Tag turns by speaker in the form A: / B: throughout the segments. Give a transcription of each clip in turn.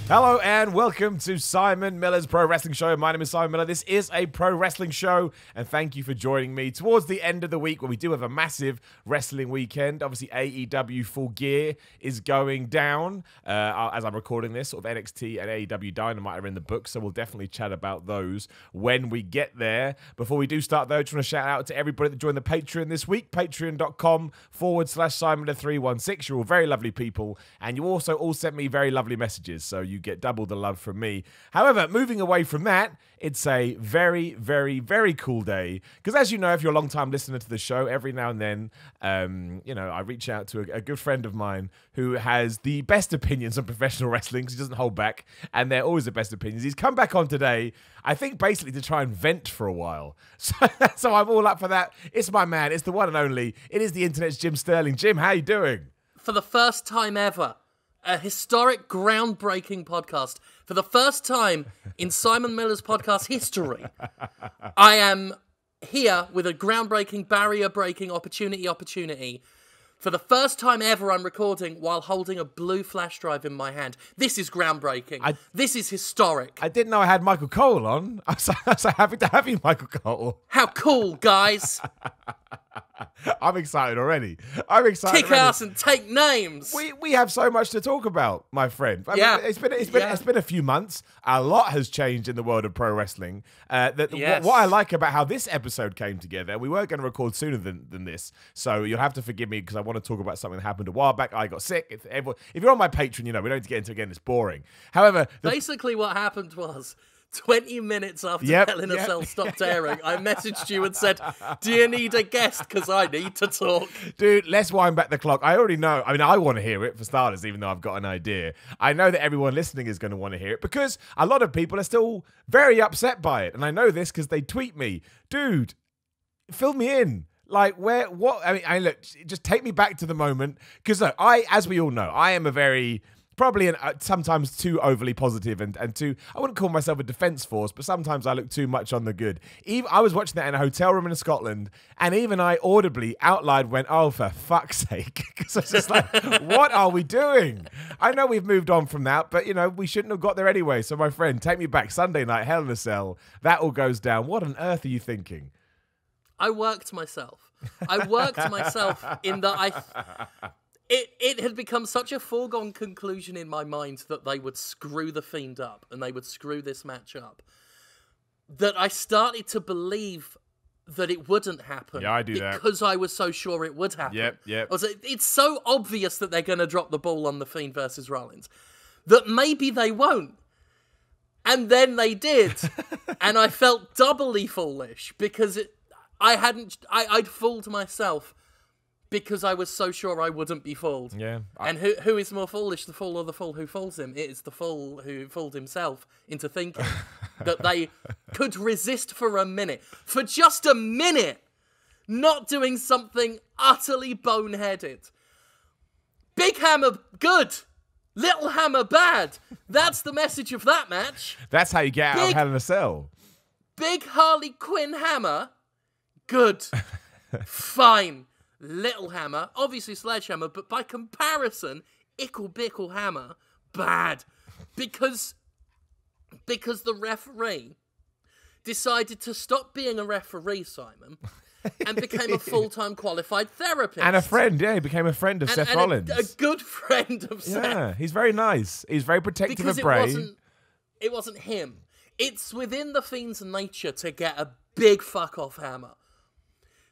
A: Hello and welcome to Simon Miller's Pro Wrestling Show. My name is Simon Miller. This is a pro wrestling show, and thank you for joining me towards the end of the week where we do have a massive wrestling weekend. Obviously, AEW Full Gear is going down as I'm recording this. Sort of NXT and AEW Dynamite are in the book, so we'll definitely chat about those when we get there. Before we do start, though, I just want to shout out to everybody that joined the Patreon this week, patreon.com/Simon316. You're all very lovely people, and you also all sent me very lovely messages, so you get double the love from me. However, moving away from that, it's a very, very, very cool day. Because as you know, if you're a long-time listener to the show, every now and then, I reach out to a good friend of mine who has the best opinions on professional wrestling because he doesn't hold back, and they're always the best opinions. He's come back on today, I think, basically to try and vent for a while. So I'm all up for that. It's my man. It's the one and only. It is the internet's Jim Sterling. Jim, how you doing?
B: For the first time ever, a historic, groundbreaking podcast. For the first time in Simon Miller's podcast history, I am here with a groundbreaking, barrier-breaking opportunity. For the first time ever, I'm recording while holding a blue flash drive in my hand. This is groundbreaking. This is historic.
A: I didn't know I had Michael Cole on. I'm so happy to have you, Michael Cole.
B: How cool, guys.
A: I'm excited already.
B: Kick ass and take names.
A: We have so much to talk about, my friend. I mean, it's been a few months. A lot has changed in the world of pro wrestling. What I like about how this episode came together, we were going to record sooner than this, so you'll have to forgive me because I want to talk about something that happened a while back. I got sick. If you're on my Patreon, you know we don't need to get into it again. It's boring. However,
B: basically what happened was 20 minutes after Hell in a Cell stopped airing, I messaged you and said, do you need a guest? Because I need to talk.
A: Dude, let's wind back the clock. I already know. I mean, I want to hear it for starters, even though I've got an idea. I know that everyone listening is going to want to hear it because a lot of people are still very upset by it. And I know this because they tweet me, dude, fill me in. Like, what? I mean, look, just take me back to the moment. Because as we all know, I am a very... probably sometimes too overly positive and too, I wouldn't call myself a defense force, but sometimes I look too much on the good. I was watching that in a hotel room in Scotland, and even I audibly out loud went, oh, for fuck's sake. Because I was just like, what are we doing? I know we've moved on from that, but, we shouldn't have got there anyway. So, my friend, take me back. Sunday night, Hell in a Cell. That all goes down. What on earth are you thinking?
B: I worked myself in that It had become such a foregone conclusion in my mind that they would screw The Fiend up and they would screw this match up that I started to believe that it wouldn't happen.
A: Yeah, I do that.
B: Because I was so sure it would happen.
A: Yep.
B: It's so obvious that they're going to drop the ball on The Fiend versus Rollins that maybe they won't. And then they did. And I felt doubly foolish because I'd fooled myself. Because I was so sure I wouldn't be fooled.
A: Yeah.
B: And who is more foolish, the fool or the fool who fools him? It is the fool who fooled himself into thinking that they could resist for a minute. For just a minute! Not doing something utterly boneheaded. Big Hammer, good! Little Hammer, bad! That's the message of that match.
A: That's how you get out of Hell in a Cell. Big
B: Harley Quinn Hammer, good. Fine. Little Hammer, obviously Sledgehammer, but by comparison, Ickle Bickle Hammer, bad. Because the referee decided to stop being a referee, Simon, and became a full-time qualified therapist.
A: And a friend, he became a friend of Seth Rollins.
B: A good friend of Seth.
A: Yeah, he's very nice. He's very protective of Bray.
B: It wasn't him. It's within the Fiend's nature to get a big fuck-off hammer.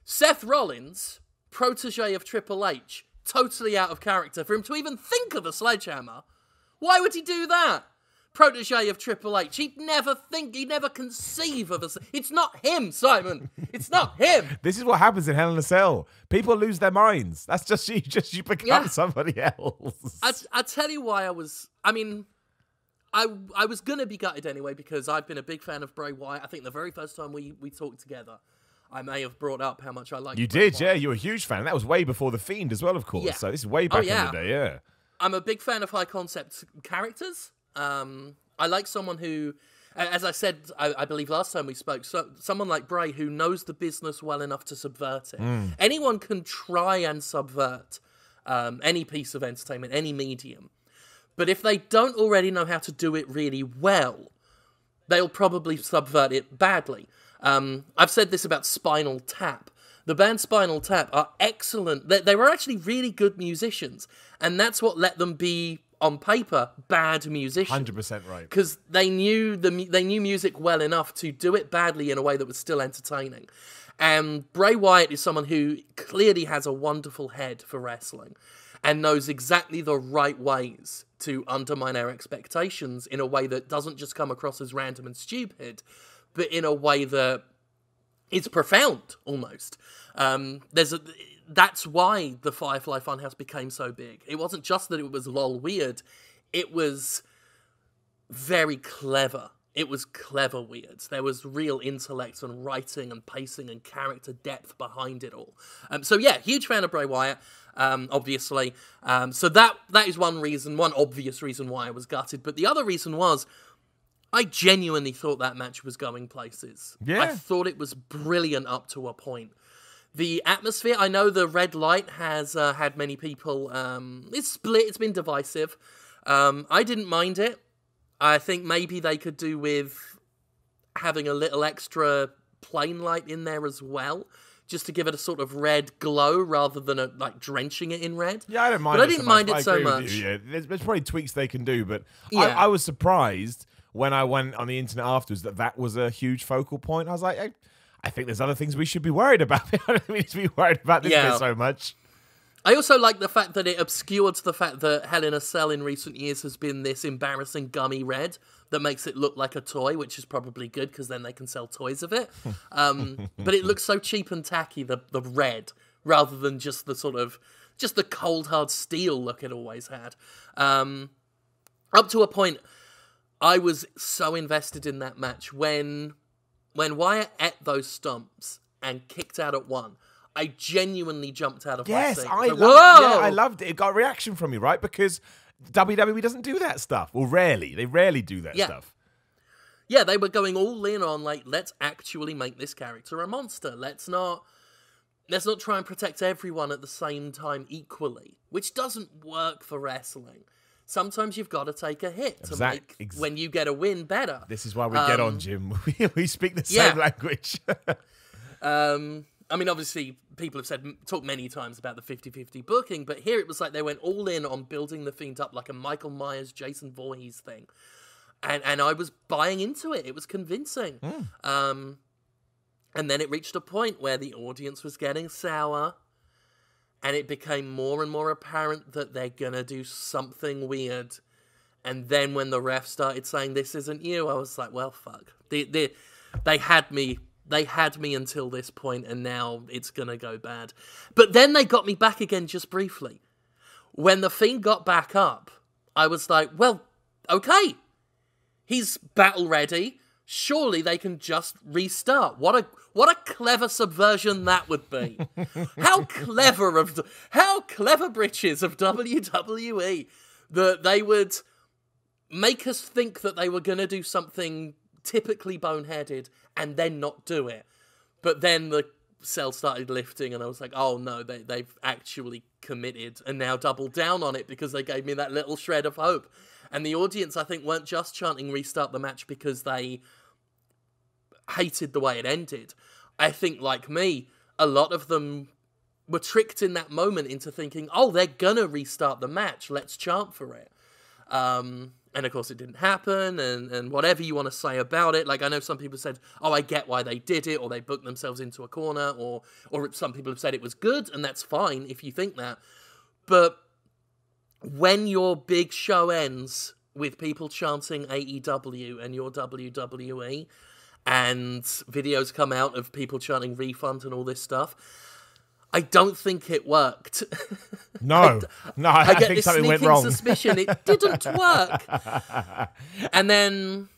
B: Seth Rollins... protege of Triple H, totally out of character for him to even think of a sledgehammer. Why would he do that? Protege of Triple H, he'd never conceive of it's not him, Simon. It's not him.
A: This is what happens in Hell in a Cell. People lose their minds. That's just you become somebody else.
B: I tell you why I was going to be gutted anyway because I've been a big fan of Bray Wyatt. I think the very first time we talked together, I may have brought up how much I like.
A: You did, yeah. You were a huge fan. That was way before The Fiend as well, of course. Yeah. So this is way back in the day, yeah.
B: I'm a big fan of high concept characters. I like someone who, as I said, I believe last time we spoke, someone like Bray who knows the business well enough to subvert it. Anyone can try and subvert any piece of entertainment, any medium. But if they don't already know how to do it really well, they'll probably subvert it badly. I've said this about Spinal Tap. The band Spinal Tap are excellent. They were actually really good musicians, and that's what let them be, on paper, bad musicians.
A: 100% right.
B: Because they knew music well enough to do it badly in a way that was still entertaining. And Bray Wyatt is someone who clearly has a wonderful head for wrestling and knows exactly the right ways to undermine our expectations in a way that doesn't just come across as random and stupid, but in a way that is profound, almost. That's why the Firefly Funhouse became so big. It wasn't just that it was lol weird, it was very clever. It was clever weird. There was real intellect and writing and pacing and character depth behind it all. So yeah, huge fan of Bray Wyatt, obviously. So that is one obvious reason why I was gutted. But the other reason was, I genuinely thought that match was going places.
A: Yeah.
B: I thought it was brilliant up to a point. The atmosphere, I know the red light has had many people, it's split, it's been divisive. I didn't mind it. I think maybe they could do with having a little extra plain light in there as well, just to give it a sort of red glow rather than drenching it in red.
A: Yeah, I don't mind
B: but
A: it
B: I didn't
A: so
B: mind
A: much.
B: it so much.
A: Yeah. There's probably tweaks they can do, but
B: Yeah.
A: I was surprised when I went on the internet afterwards that was a huge focal point. I was like, I think there's other things we should be worried about. I don't need to be worried about this bit so much.
B: I also like the fact that it obscured the fact that Hell in a Cell in recent years has been this embarrassing gummy red that makes it look like a toy, which is probably good because then they can sell toys of it. But it looks so cheap and tacky, the red, rather than just the cold hard steel look it always had. Up to a point, I was so invested in that match when Wyatt ate those stumps and kicked out at one. I genuinely jumped out of my seat.
A: I loved it. It got a reaction from me, right? Because WWE doesn't do that stuff. Well, rarely. They rarely do that stuff.
B: Yeah, they were going all in on, let's actually make this character a monster. Let's not try and protect everyone at the same time equally, which doesn't work for wrestling. Sometimes you've got to take a hit to make when you get a win better.
A: This is why we get on, Jim. We speak the same language.
B: I mean, obviously, people have talked many times about the 50-50 booking, but here it was like they went all in on building the Fiend up like a Michael Myers, Jason Voorhees thing. And I was buying into it. It was convincing. And then it reached a point where the audience was getting sour, and it became more and more apparent that they're going to do something weird. And then when the ref started saying, "This isn't you," I was like, well, fuck. They had me. They had me until this point, and now it's going to go bad. But then they got me back again just briefly. When the Fiend got back up, I was like, well, okay. He's battle ready. Surely they can just restart. What a clever subversion that would be. How clever britches of WWE that they would make us think that they were going to do something typically boneheaded and then not do it. But then the cell started lifting and I was like, oh no, they've actually committed and now doubled down on it because they gave me that little shred of hope. And the audience, I think, weren't just chanting restart the match because they hated the way it ended. I think, like me, a lot of them were tricked in that moment into thinking, oh, they're gonna restart the match, let's chant for it. And of course it didn't happen, and whatever you want to say about it, like I know some people said, oh, I get why they did it, or they booked themselves into a corner, or some people have said it was good, and that's fine if you think that. But when your big show ends with people chanting AEW and your WWE, and videos come out of people chanting refund and all this stuff, I don't think it worked.
A: No, I
B: get
A: think
B: this
A: something went
B: sneaking
A: wrong.
B: suspicion it didn't work. And then,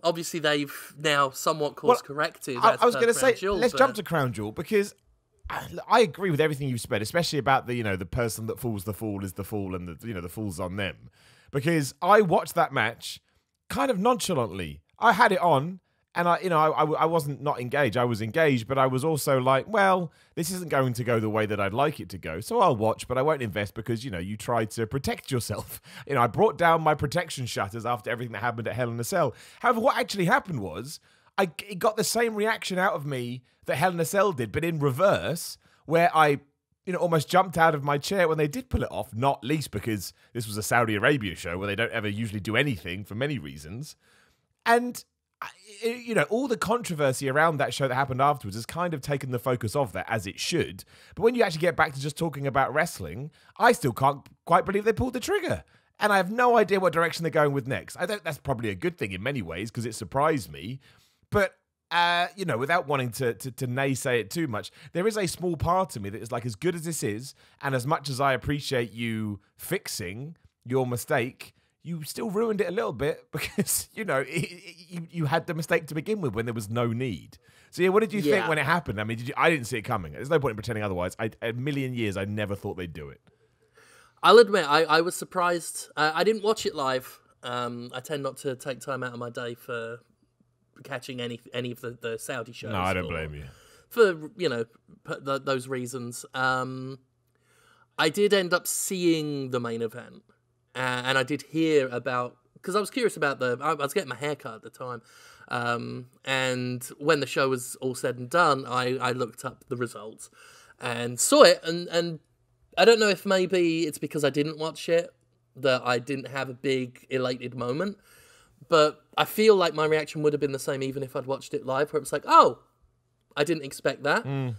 B: obviously they've now somewhat course-corrected.
A: I was going to say, let's
B: but
A: jump to Crown Jewel, because I agree with everything you've said, especially about the person that falls the fall is the fall, and the fall's on them. Because I watched that match kind of nonchalantly. I had it on, And I wasn't not engaged. I was engaged, but I was also like, well, this isn't going to go the way that I'd like it to go. So I'll watch, but I won't invest because, you try to protect yourself. I brought down my protection shutters after everything that happened at Hell in a Cell. However, what actually happened was it got the same reaction out of me that Hell in a Cell did, but in reverse, where I almost jumped out of my chair when they did pull it off, not least because this was a Saudi Arabia show where they don't ever usually do anything for many reasons. And all the controversy around that show that happened afterwards has kind of taken the focus off that, as it should. But when you actually get back to just talking about wrestling, I still can't quite believe they pulled the trigger. And I have no idea what direction they're going with next. I think that's probably a good thing in many ways because it surprised me. But, without wanting to naysay it too much, there is a small part of me that is like, as good as this is, and as much as I appreciate you fixing your mistake, you still ruined it a little bit because, you had the mistake to begin with when there was no need. So, yeah, what did you think when it happened? I mean, I didn't see it coming. There's no point in pretending otherwise. A million years, I never thought they'd do it.
B: I'll admit, I was surprised. I didn't watch it live. I tend not to take time out of my day for catching any of the Saudi shows.
A: No, I don't blame you.
B: For, those reasons. I did end up seeing the main event. And I did hear about, because I was curious about I was getting my hair cut at the time. And when the show was all said and done, I looked up the results and saw it. And I don't know if maybe it's because I didn't watch it that I didn't have a big elated moment. But I feel like my reaction would have been the same even if I'd watched it live, where it was like, oh, I didn't expect that.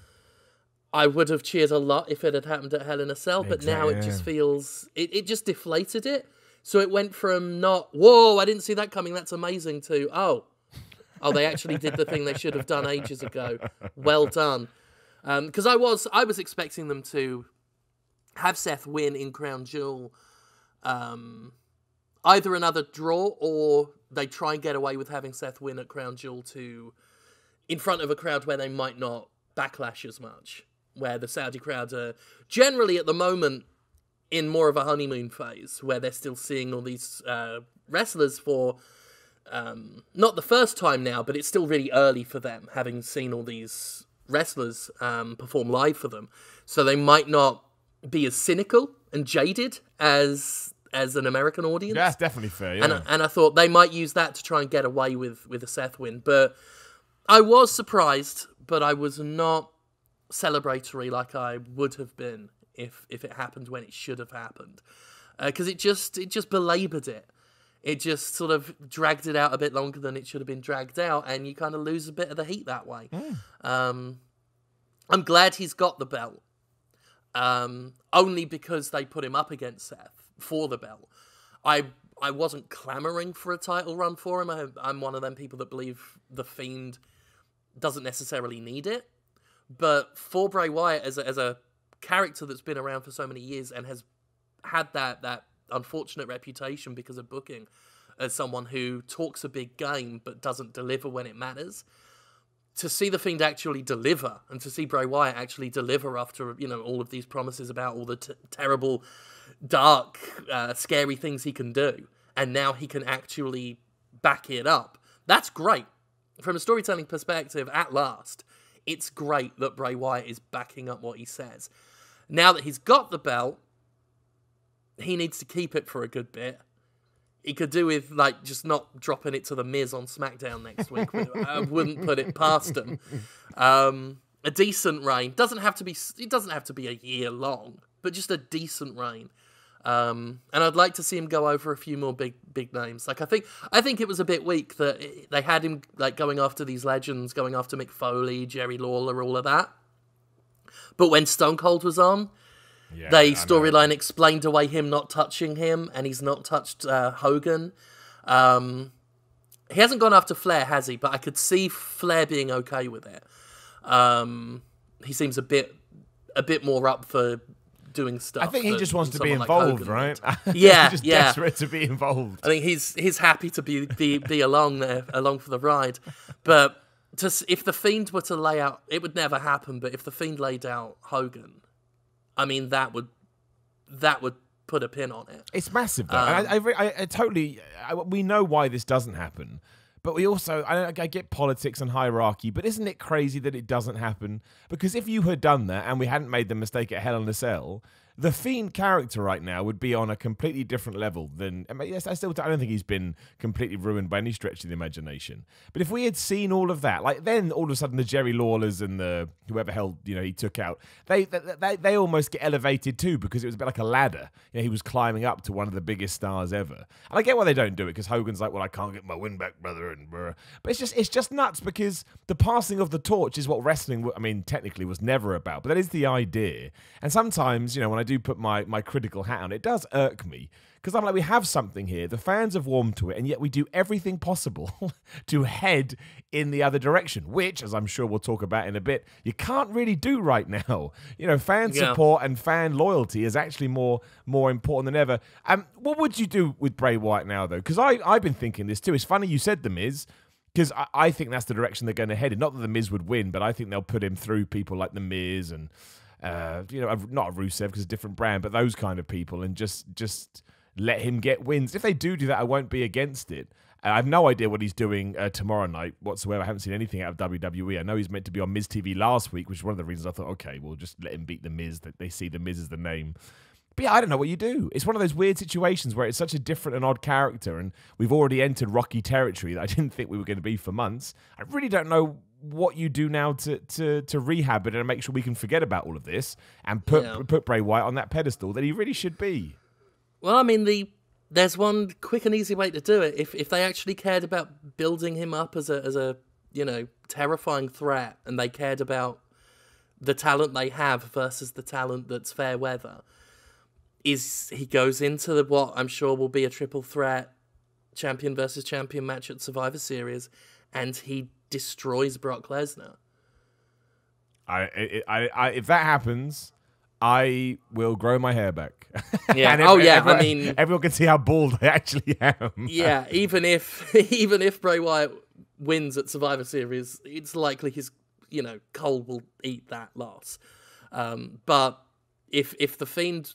B: I would have cheered a lot if it had happened at Hell in a Cell, but now it just feels... It just deflated it. So it went from not, whoa, I didn't see that coming, that's amazing, to, oh, they actually did the thing they should have done ages ago. Well done. Because I was expecting them to have Seth win in Crown Jewel, either another draw or they try and get away with having Seth win at Crown Jewel in front of a crowd where they might not backlash as much. Where the Saudi crowd are generally at the moment in more of a honeymoon phase, where they're still seeing all these wrestlers for not the first time now, but it's still really early for them, having seen all these wrestlers perform live for them. So they might not be as cynical and jaded as an American audience.
A: Yeah, that's definitely fair, yeah.
B: And I thought they might use that to try and get away with a Seth win. But I was surprised, but I was not celebratory like I would have been if it happened when it should have happened, because it just belabored it. It just sort of dragged it out a bit longer than it should have been dragged out, and you kind of lose a bit of the heat that way. I'm glad he's got the belt, only because they put him up against Seth for the belt. I wasn't clamoring for a title run for him. I'm one of them people that believe the Fiend doesn't necessarily need it. But for Bray Wyatt as a character that's been around for so many years and has had that unfortunate reputation because of booking as someone who talks a big game but doesn't deliver when it matters, to see the Fiend actually deliver and to see Bray Wyatt actually deliver after all of these promises about all the terrible, dark, scary things he can do, and now he can actually back it up. That's great. From a storytelling perspective, at last, it's great that Bray Wyatt is backing up what he says. Now that he's got the belt, he needs to keep it for a good bit. He could do with, just not dropping it to The Miz on SmackDown next week. I wouldn't put it past him. A decent reign. It doesn't have to be a year long, but just a decent reign. And I'd like to see him go over a few more big names. I think it was a bit weak that they had him going after these legends, going after Mick Foley, Jerry Lawler, all of that. But when Stone Cold was on, they storyline explained away him not touching him, and he's not touched Hogan. He hasn't gone after Flair, has he? But I could see Flair being okay with it. He seems a bit more up for doing stuff.
A: I think he just wants to be involved, right?
B: Yeah,
A: he's just desperate to be involved.
B: I think he's happy to be along for the ride. But if the Fiend were to lay out, it would never happen. But if the Fiend laid out Hogan, I mean, that would put a pin on it.
A: It's massive, though. I totally. We know why this doesn't happen, But we also, I get politics and hierarchy, but isn't it crazy that it doesn't happen? Because if you had done that and we hadn't made the mistake at Hell in a Cell, the Fiend character right now would be on a completely different level than. I mean, yes, I don't think he's been completely ruined by any stretch of the imagination. But if we had seen all of that, like then all of a sudden the Jerry Lawlers and the whoever hell he took out, they almost get elevated too because it was a bit like a ladder. He was climbing up to one of the biggest stars ever. And I get why they don't do it because Hogan's like, well, I can't get my win back, brother, and but it's just nuts because the passing of the torch is what wrestling, I mean, technically was never about, but that is the idea. And sometimes, when I do put my critical hat on, it does irk me because I'm like, we have something here. The fans have warmed to it, and yet we do everything possible to head in the other direction, which, as I'm sure we'll talk about in a bit, you can't really do right now. Fan support and fan loyalty is actually more important than ever. What would you do with Bray Wyatt now, though? Because I've been thinking this too. It's funny you said The Miz, because I think that's the direction they're going to head in. Not that The Miz would win, but I think they'll put him through people like The Miz and not a Rusev because it's a different brand, but those kind of people, and just let him get wins. If they do that, I won't be against it. I have no idea what he's doing tomorrow night whatsoever. I haven't seen anything out of WWE. I know he's meant to be on Miz TV last week, which is one of the reasons I thought, okay, we'll just let him beat The Miz, that they see The Miz as the name. But yeah, I don't know what you do. It's one of those weird situations where it's such a different and odd character, and we've already entered Rocky territory that I didn't think we were going to be for months. I really don't know what you do now to rehab it and make sure we can forget about all of this and put Bray Wyatt on that pedestal that he really should be.
B: Well, I mean, there's one quick and easy way to do it. If they actually cared about building him up as a terrifying threat, and they cared about the talent they have versus the talent that's fair weather, is he goes into what I'm sure will be a triple threat champion versus champion match at Survivor Series, and he destroys Brock Lesnar.
A: If that happens, I will grow my hair back.
B: Yeah.
A: Everyone can see how bald I actually am.
B: Yeah. Even if Bray Wyatt wins at Survivor Series, it's likely Cole will eat that loss. But if the Fiend,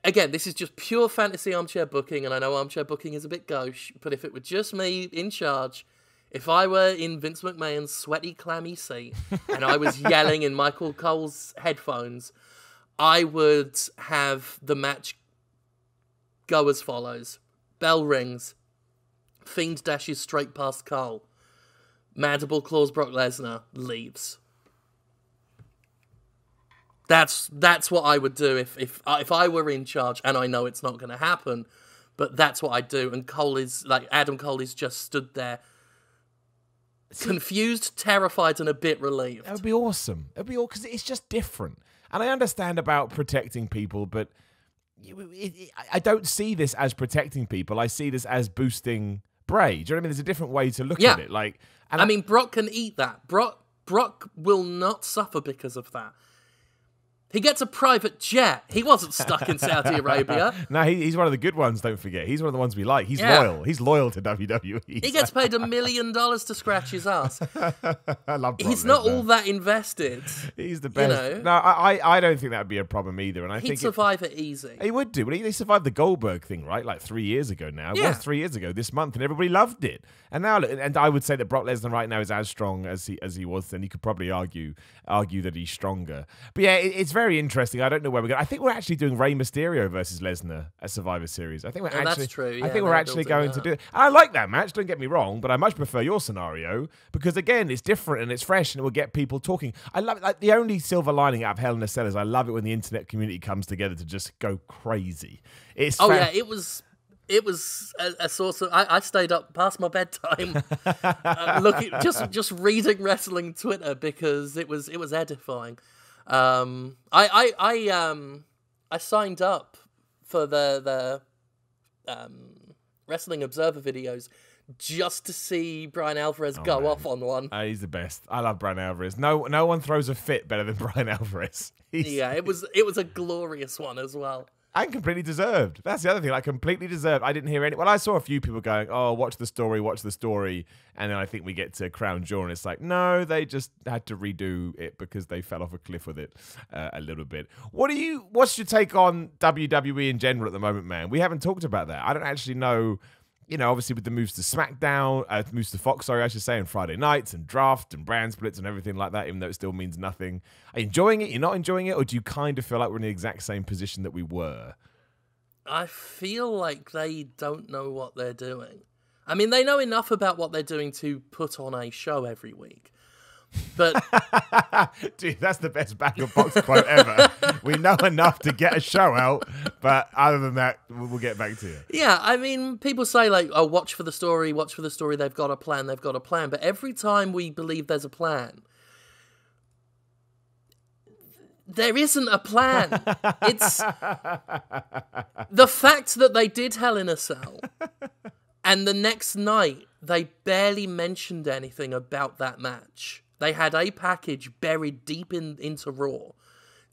B: again, this is just pure fantasy armchair booking, and I know armchair booking is a bit gauche, but if it were just me in charge, if I were in Vince McMahon's sweaty, clammy seat and I was yelling in Michael Cole's headphones, I would have the match go as follows. Bell rings. Fiend dashes straight past Cole. Mandible claws Brock Lesnar. Leaves. That's what I would do if I were in charge, and I know it's not going to happen, but that's what I'd do. And Adam Cole is just stood there, confused, terrified, and a bit relieved.
A: That would be awesome. It would be all because it's just different. And I understand about protecting people, but I don't see this as protecting people. I see this as boosting Bray. Do you know what I mean? There's a different way to look at it. Brock
B: can eat that. Brock will not suffer because of that. He gets a private jet. He wasn't stuck in Saudi Arabia.
A: No, he's one of the good ones, don't forget. He's one of the ones we like. He's loyal. He's loyal to WWE.
B: He gets paid $1 million to scratch his ass.
A: I love Brock
B: He's not
A: Lesnar.
B: all that invested.
A: He's the best. No, I don't think that would be a problem either. And
B: He'd survive it easy.
A: He would do. But they survived the Goldberg thing, right? Like 3 years ago now. It was 3 years ago this month, and everybody loved it. And now, and I would say that Brock Lesnar right now is as strong as he was then. You could probably argue that he's stronger. But yeah, it's very interesting. I don't know where we're going. I think we're actually doing Rey Mysterio versus Lesnar at Survivor Series. I think we're
B: that's true.
A: I think we're actually going to do it. And I like that match. Don't get me wrong, but I much prefer your scenario because again, it's different and it's fresh and it will get people talking. I love it. The only silver lining out of Hell in a Cell is I love it when the internet community comes together to just go crazy.
B: It was a source of. I stayed up past my bedtime, looking just reading wrestling Twitter because it was edifying. I signed up for the Wrestling Observer videos just to see Brian Alvarez go off on one.
A: He's the best. I love Brian Alvarez. No one throws a fit better than Brian Alvarez.
B: It was a glorious one as well.
A: And completely deserved. That's the other thing. Completely deserved. I didn't hear any. Well, I saw a few people going, "Oh, watch the story," and then I think we get to Crown Jewel, and it's like, no, they just had to redo it because they fell off a cliff with it a little bit. What's your take on WWE in general at the moment, man? We haven't talked about that. I don't actually know obviously with the moves to SmackDown, moves to Fox, sorry, I should say, and Friday nights and draft and brand splits and everything like that, even though it still means nothing. Are you enjoying it? You're not enjoying it? Or do you kind of feel like we're in the exact same position that we were?
B: I feel like they don't know what they're doing. I mean, they know enough about what they're doing to put on a show every week. But
A: dude, that's the best back of box quote ever. We know enough to get a show out, but other than that, we'll get back to you.
B: Yeah, I mean, people say like, "Oh, watch for the story. They've got a plan. But every time we believe there's a plan, there isn't a plan. It's the fact that they did Hell in a Cell, and the next night they barely mentioned anything about that match. They had a package buried deep into Raw.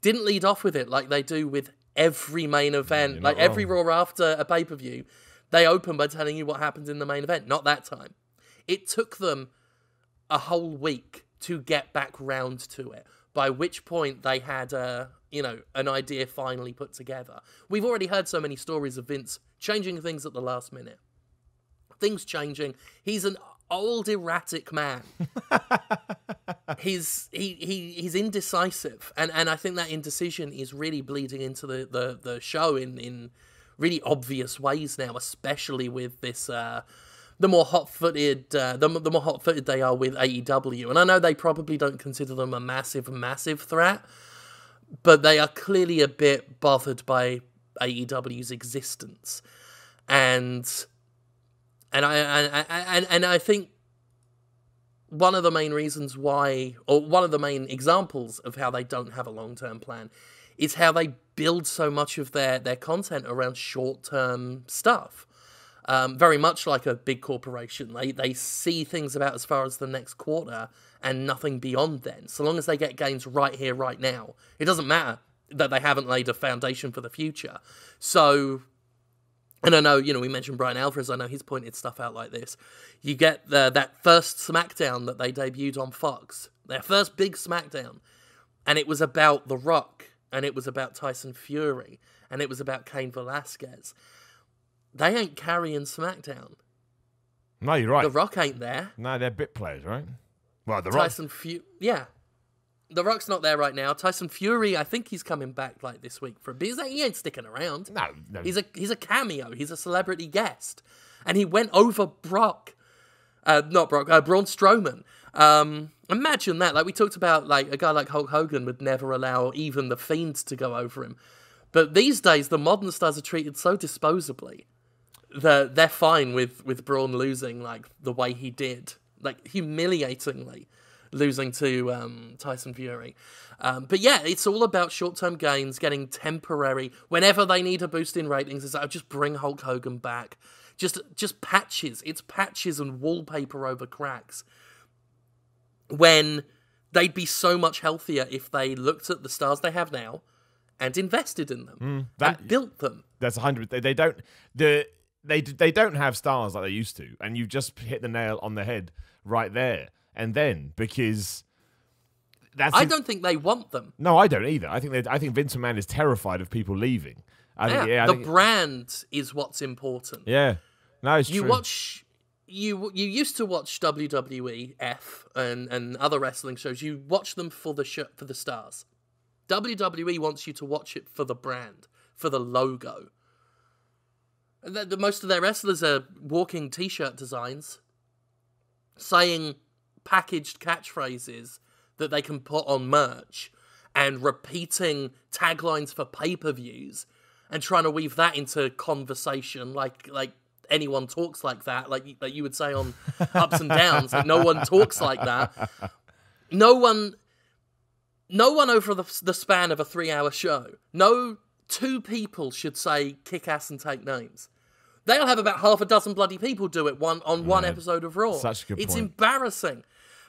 B: Didn't lead off with it like they do with every main event. Like every Raw after a pay-per-view, they open by telling you what happens in the main event. Not that time. It took them a whole week to get back round to it, by which point they had an idea finally put together. We've already heard so many stories of Vince changing things at the last minute. Things changing. He's an old erratic man. He's indecisive, and I think that indecision is really bleeding into the show in really obvious ways now, especially with this the more hot-footed they are with AEW. And I know they probably don't consider them a massive threat, but they are clearly a bit bothered by AEW's existence, and I think one of the main reasons why, or one of the main examples of how they don't have a long-term plan, is how they build so much of their content around short-term stuff. Very much like a big corporation. They see things about as far as the next quarter and nothing beyond then. So long as they get gains right here, right now, it doesn't matter that they haven't laid a foundation for the future. So... And I know, we mentioned Brian Alvarez. I know he's pointed stuff out like this. You get that first SmackDown that they debuted on Fox. Their first big SmackDown. And it was about The Rock. And it was about Tyson Fury. And it was about Cain Velasquez. They ain't carrying SmackDown.
A: No, you're right.
B: The Rock ain't there.
A: No, they're bit players, right? Well, The Rock.
B: Yeah. The Rock's not there right now. Tyson Fury, I think he's coming back like this week for a bit. He ain't sticking around.
A: No.
B: He's a cameo. He's a celebrity guest. And he went over Braun Strowman. Imagine that. Like we talked about, like a guy like Hulk Hogan would never allow even the Fiend to go over him. But these days, the modern stars are treated so disposably that they're fine with Braun losing like the way he did, like humiliatingly losing to Tyson Fury. But yeah, it's all about short-term gains, getting temporary. Whenever they need a boost in ratings, it's like, just bring Hulk Hogan back. Just patches. It's patches and wallpaper over cracks. When they'd be so much healthier if they looked at the stars they have now and invested in them and built them.
A: That's 100. They don't have stars like they used to, and you just hit the nail on the head right there. And then, because
B: I don't think they want them.
A: No, I don't either. I think Vince McMahon is terrified of people leaving.
B: The brand is what's important.
A: Yeah, no, it's true.
B: You used to watch WWEF and other wrestling shows. You watch them for the stars. WWE wants you to watch it for the brand, for the logo. Most of their wrestlers are walking T-shirt designs, saying packaged catchphrases that they can put on merch and repeating taglines for pay-per-views and trying to weave that into conversation like anyone talks like that, like you would say on Ups and Downs. Like no one talks like that. No one over the span of a 3-hour show. No two people should say kick ass and take names. They'll have about half a dozen bloody people do it one episode of Raw.
A: Such a good point.
B: It's embarrassing.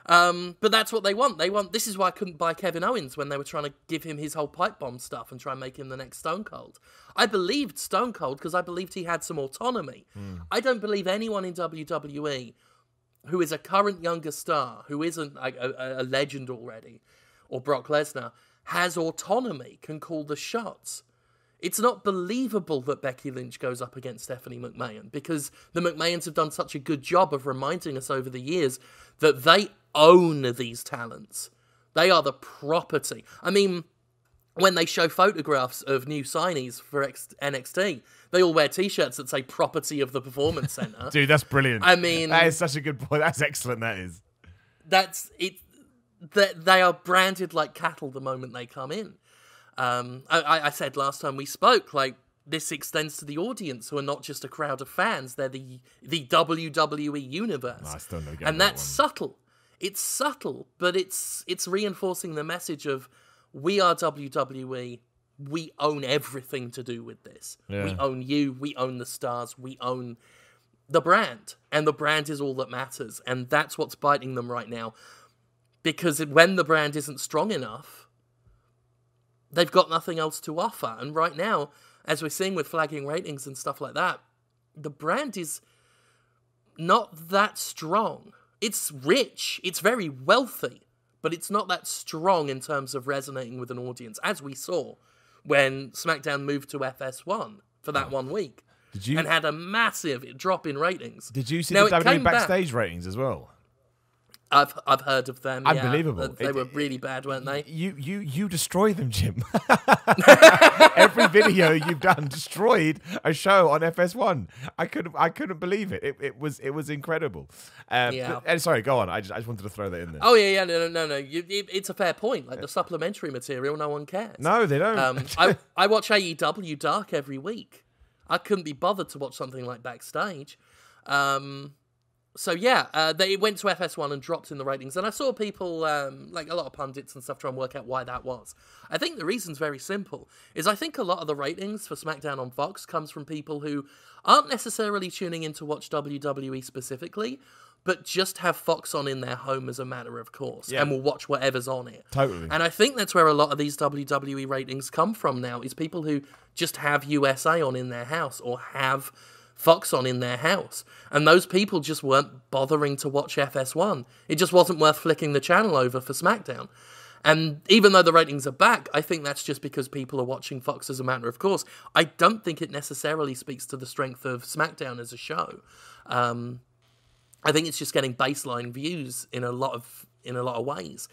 B: But that's what they want. This is why I couldn't buy Kevin Owens when they were trying to give him his whole pipe bomb stuff and try and make him the next Stone Cold. I believed Stone Cold because I believed he had some autonomy. I don't believe anyone in WWE who is a current younger star, who isn't a legend already, or Brock Lesnar, has autonomy, can call the shots. It's not believable that Becky Lynch goes up against Stephanie McMahon, because the McMahons have done such a good job of reminding us over the years that they own these talents. They are the property. I mean, when they show photographs of new signees for NXT, they all wear T-shirts that say "Property of the Performance Center."
A: Dude, that's brilliant.
B: I mean,
A: that is such a good point. That's excellent. That is.
B: That's it. That they are branded like cattle the moment they come in. I said last time we spoke, like, this extends to the audience, who are not just a crowd of fans; they're the WWE universe.
A: No, I still don't get
B: and
A: that
B: that's
A: one.
B: subtle. It's subtle, but it's reinforcing the message of, we are WWE. We own everything to do with this.
A: Yeah.
B: We own you. We own the stars. We own the brand, and the brand is all that matters. And that's what's biting them right now, because when the brand isn't strong enough, they've got nothing else to offer. And right now, as we're seeing with flagging ratings and stuff like that, the brand is not that strong. It's rich, it's very wealthy, but it's not that strong in terms of resonating with an audience, as we saw when SmackDown moved to FS1 for that 1 week. And had a massive drop in ratings.
A: Did you see
B: now,
A: the WWE backstage ratings as well?
B: I've heard of them.
A: Unbelievable.
B: Yeah. They were really bad, weren't they?
A: You destroy them, Jim. Every video you've done destroyed a show on FS1. I couldn't believe it. It was incredible. And sorry, go on. I just wanted to throw that in there.
B: Oh yeah. No. It's a fair point. Like, the supplementary material, no one cares.
A: No, they don't.
B: I watch AEW Dark every week. I couldn't be bothered to watch something like Backstage. So yeah, they went to FS1 and dropped in the ratings. And I saw people, like a lot of pundits and stuff, try and work out why that was. I think the reason's very simple. I think a lot of the ratings for SmackDown on Fox comes from people who aren't necessarily tuning in to watch WWE specifically, but just have Fox on in their home as a matter of course, and will watch whatever's on it.
A: Totally.
B: And I think that's where a lot of these WWE ratings come from now, is people who just have USA on in their house, or have Fox on in their house. And those people just weren't bothering to watch FS1. It just wasn't worth flicking the channel over for SmackDown. And even though the ratings are back, I think that's just because people are watching Fox as a matter of course. I don't think it necessarily speaks to the strength of SmackDown as a show. I think it's just getting baseline views in a lot of ways.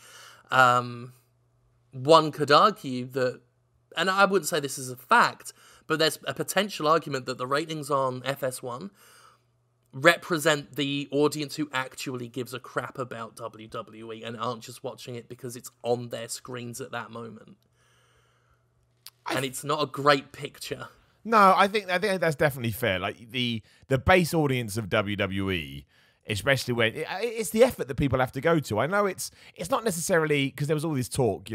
B: One could argue that, and I wouldn't say this is a fact, but there's a potential argument that the ratings on FS1 represent the audience who actually gives a crap about WWE and aren't just watching it because it's on their screens at that moment. And it's not a great picture.
A: No, I think that's definitely fair. Like, the base audience of WWE, especially when it's the effort that people have to go to. I know it's not necessarily, because there was all this talk,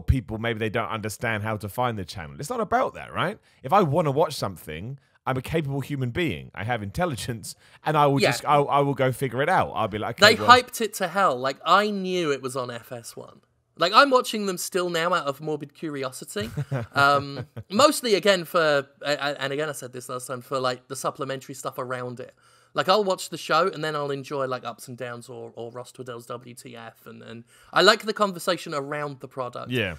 A: people, maybe they don't understand how to find the channel. It's not about that, right? If I want to watch something, I'm a capable human being. I have intelligence, and I will I will go figure it out. I'll be like, okay,
B: hyped it to hell. Like, I knew it was on FS1. Like, I'm watching them still now out of morbid curiosity. Mostly, again, and again, I said this last time, for, like, the supplementary stuff around it. Like, I'll watch the show, and then I'll enjoy, like, Ups and Downs or Ross Tweddell's WTF. And I like the conversation around the product.
A: Yeah.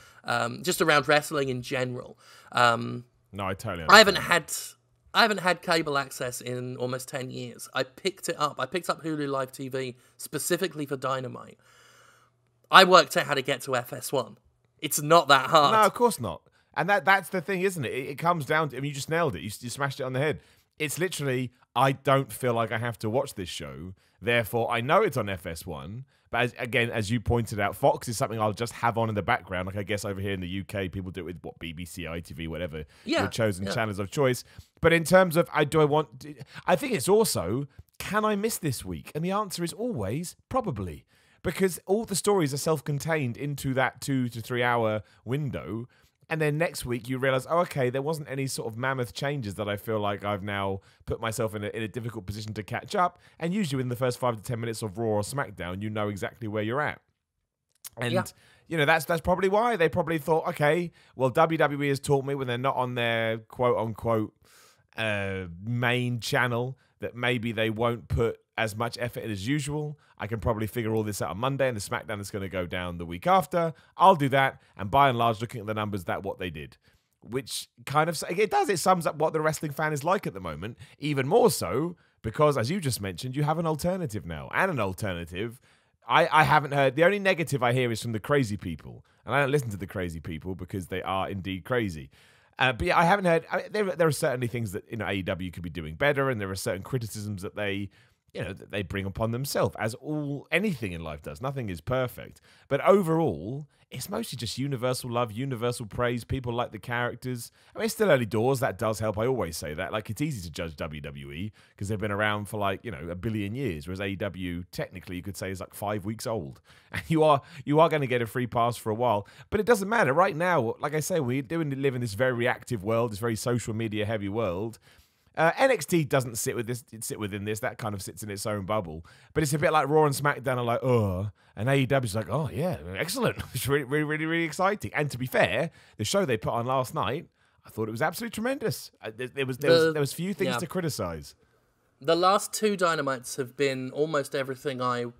B: Just around wrestling in general.
A: No, I totally understand.
B: I haven't had cable access in almost 10 years. I picked it up. I picked up Hulu Live TV specifically for Dynamite. I worked out how to get to FS1. It's not that hard.
A: No, of course not. And that's the thing, isn't it? It comes down to, I mean, you just nailed it. You smashed it on the head. It's literally, I don't feel like I have to watch this show. Therefore, I know it's on FS1. But as you pointed out, Fox is something I'll just have on in the background. Like, I guess over here in the UK, people do it with BBC, ITV, whatever, your chosen channels of choice. But in terms of, I think it's also, can I miss this week? And the answer is always, probably. Because all the stories are self-contained into that 2 to 3 hour window. And then next week you realise, oh, okay, there wasn't any sort of mammoth changes that I feel like I've now put myself in a difficult position to catch up. And usually in the first 5 to 10 minutes of Raw or SmackDown, you know exactly where you're at. And, that's probably why. They probably thought, okay, well, WWE has taught me when they're not on their quote-unquote main channel that maybe they won't put as much effort in as usual. I can probably figure all this out on Monday, and the SmackDown is going to go down the week after. I'll do that, and by and large, looking at the numbers, that's what they did. which kind of it sums up what the wrestling fan is like at the moment, even more so because, as you just mentioned, you have an alternative now, and an alternative. I haven't heard. The only negative I hear is from the crazy people, and I don't listen to the crazy people because they are indeed crazy. But yeah, I haven't heard. There are certainly things that AEW could be doing better, and there are certain criticisms that they bring upon themselves, as anything in life does. Nothing is perfect, but overall, it's mostly just universal love, universal praise. People like the characters. I mean, it's still early doors. That does help. I always say that. Like, it's easy to judge WWE because they've been around for a billion years, whereas AEW technically you could say is like 5 weeks old, and you are going to get a free pass for a while. But it doesn't matter right now. Like I say, we live in this very reactive world, this very social media heavy world. NXT doesn't sit within this. That kind of sits in its own bubble. But it's a bit like Raw and SmackDown are like, oh, and AEW's like, oh yeah, excellent. It's really, really, really, really exciting. And to be fair, the show they put on last night, I thought it was absolutely tremendous. There was few things to criticize.
B: The last two Dynamites have been almost everything I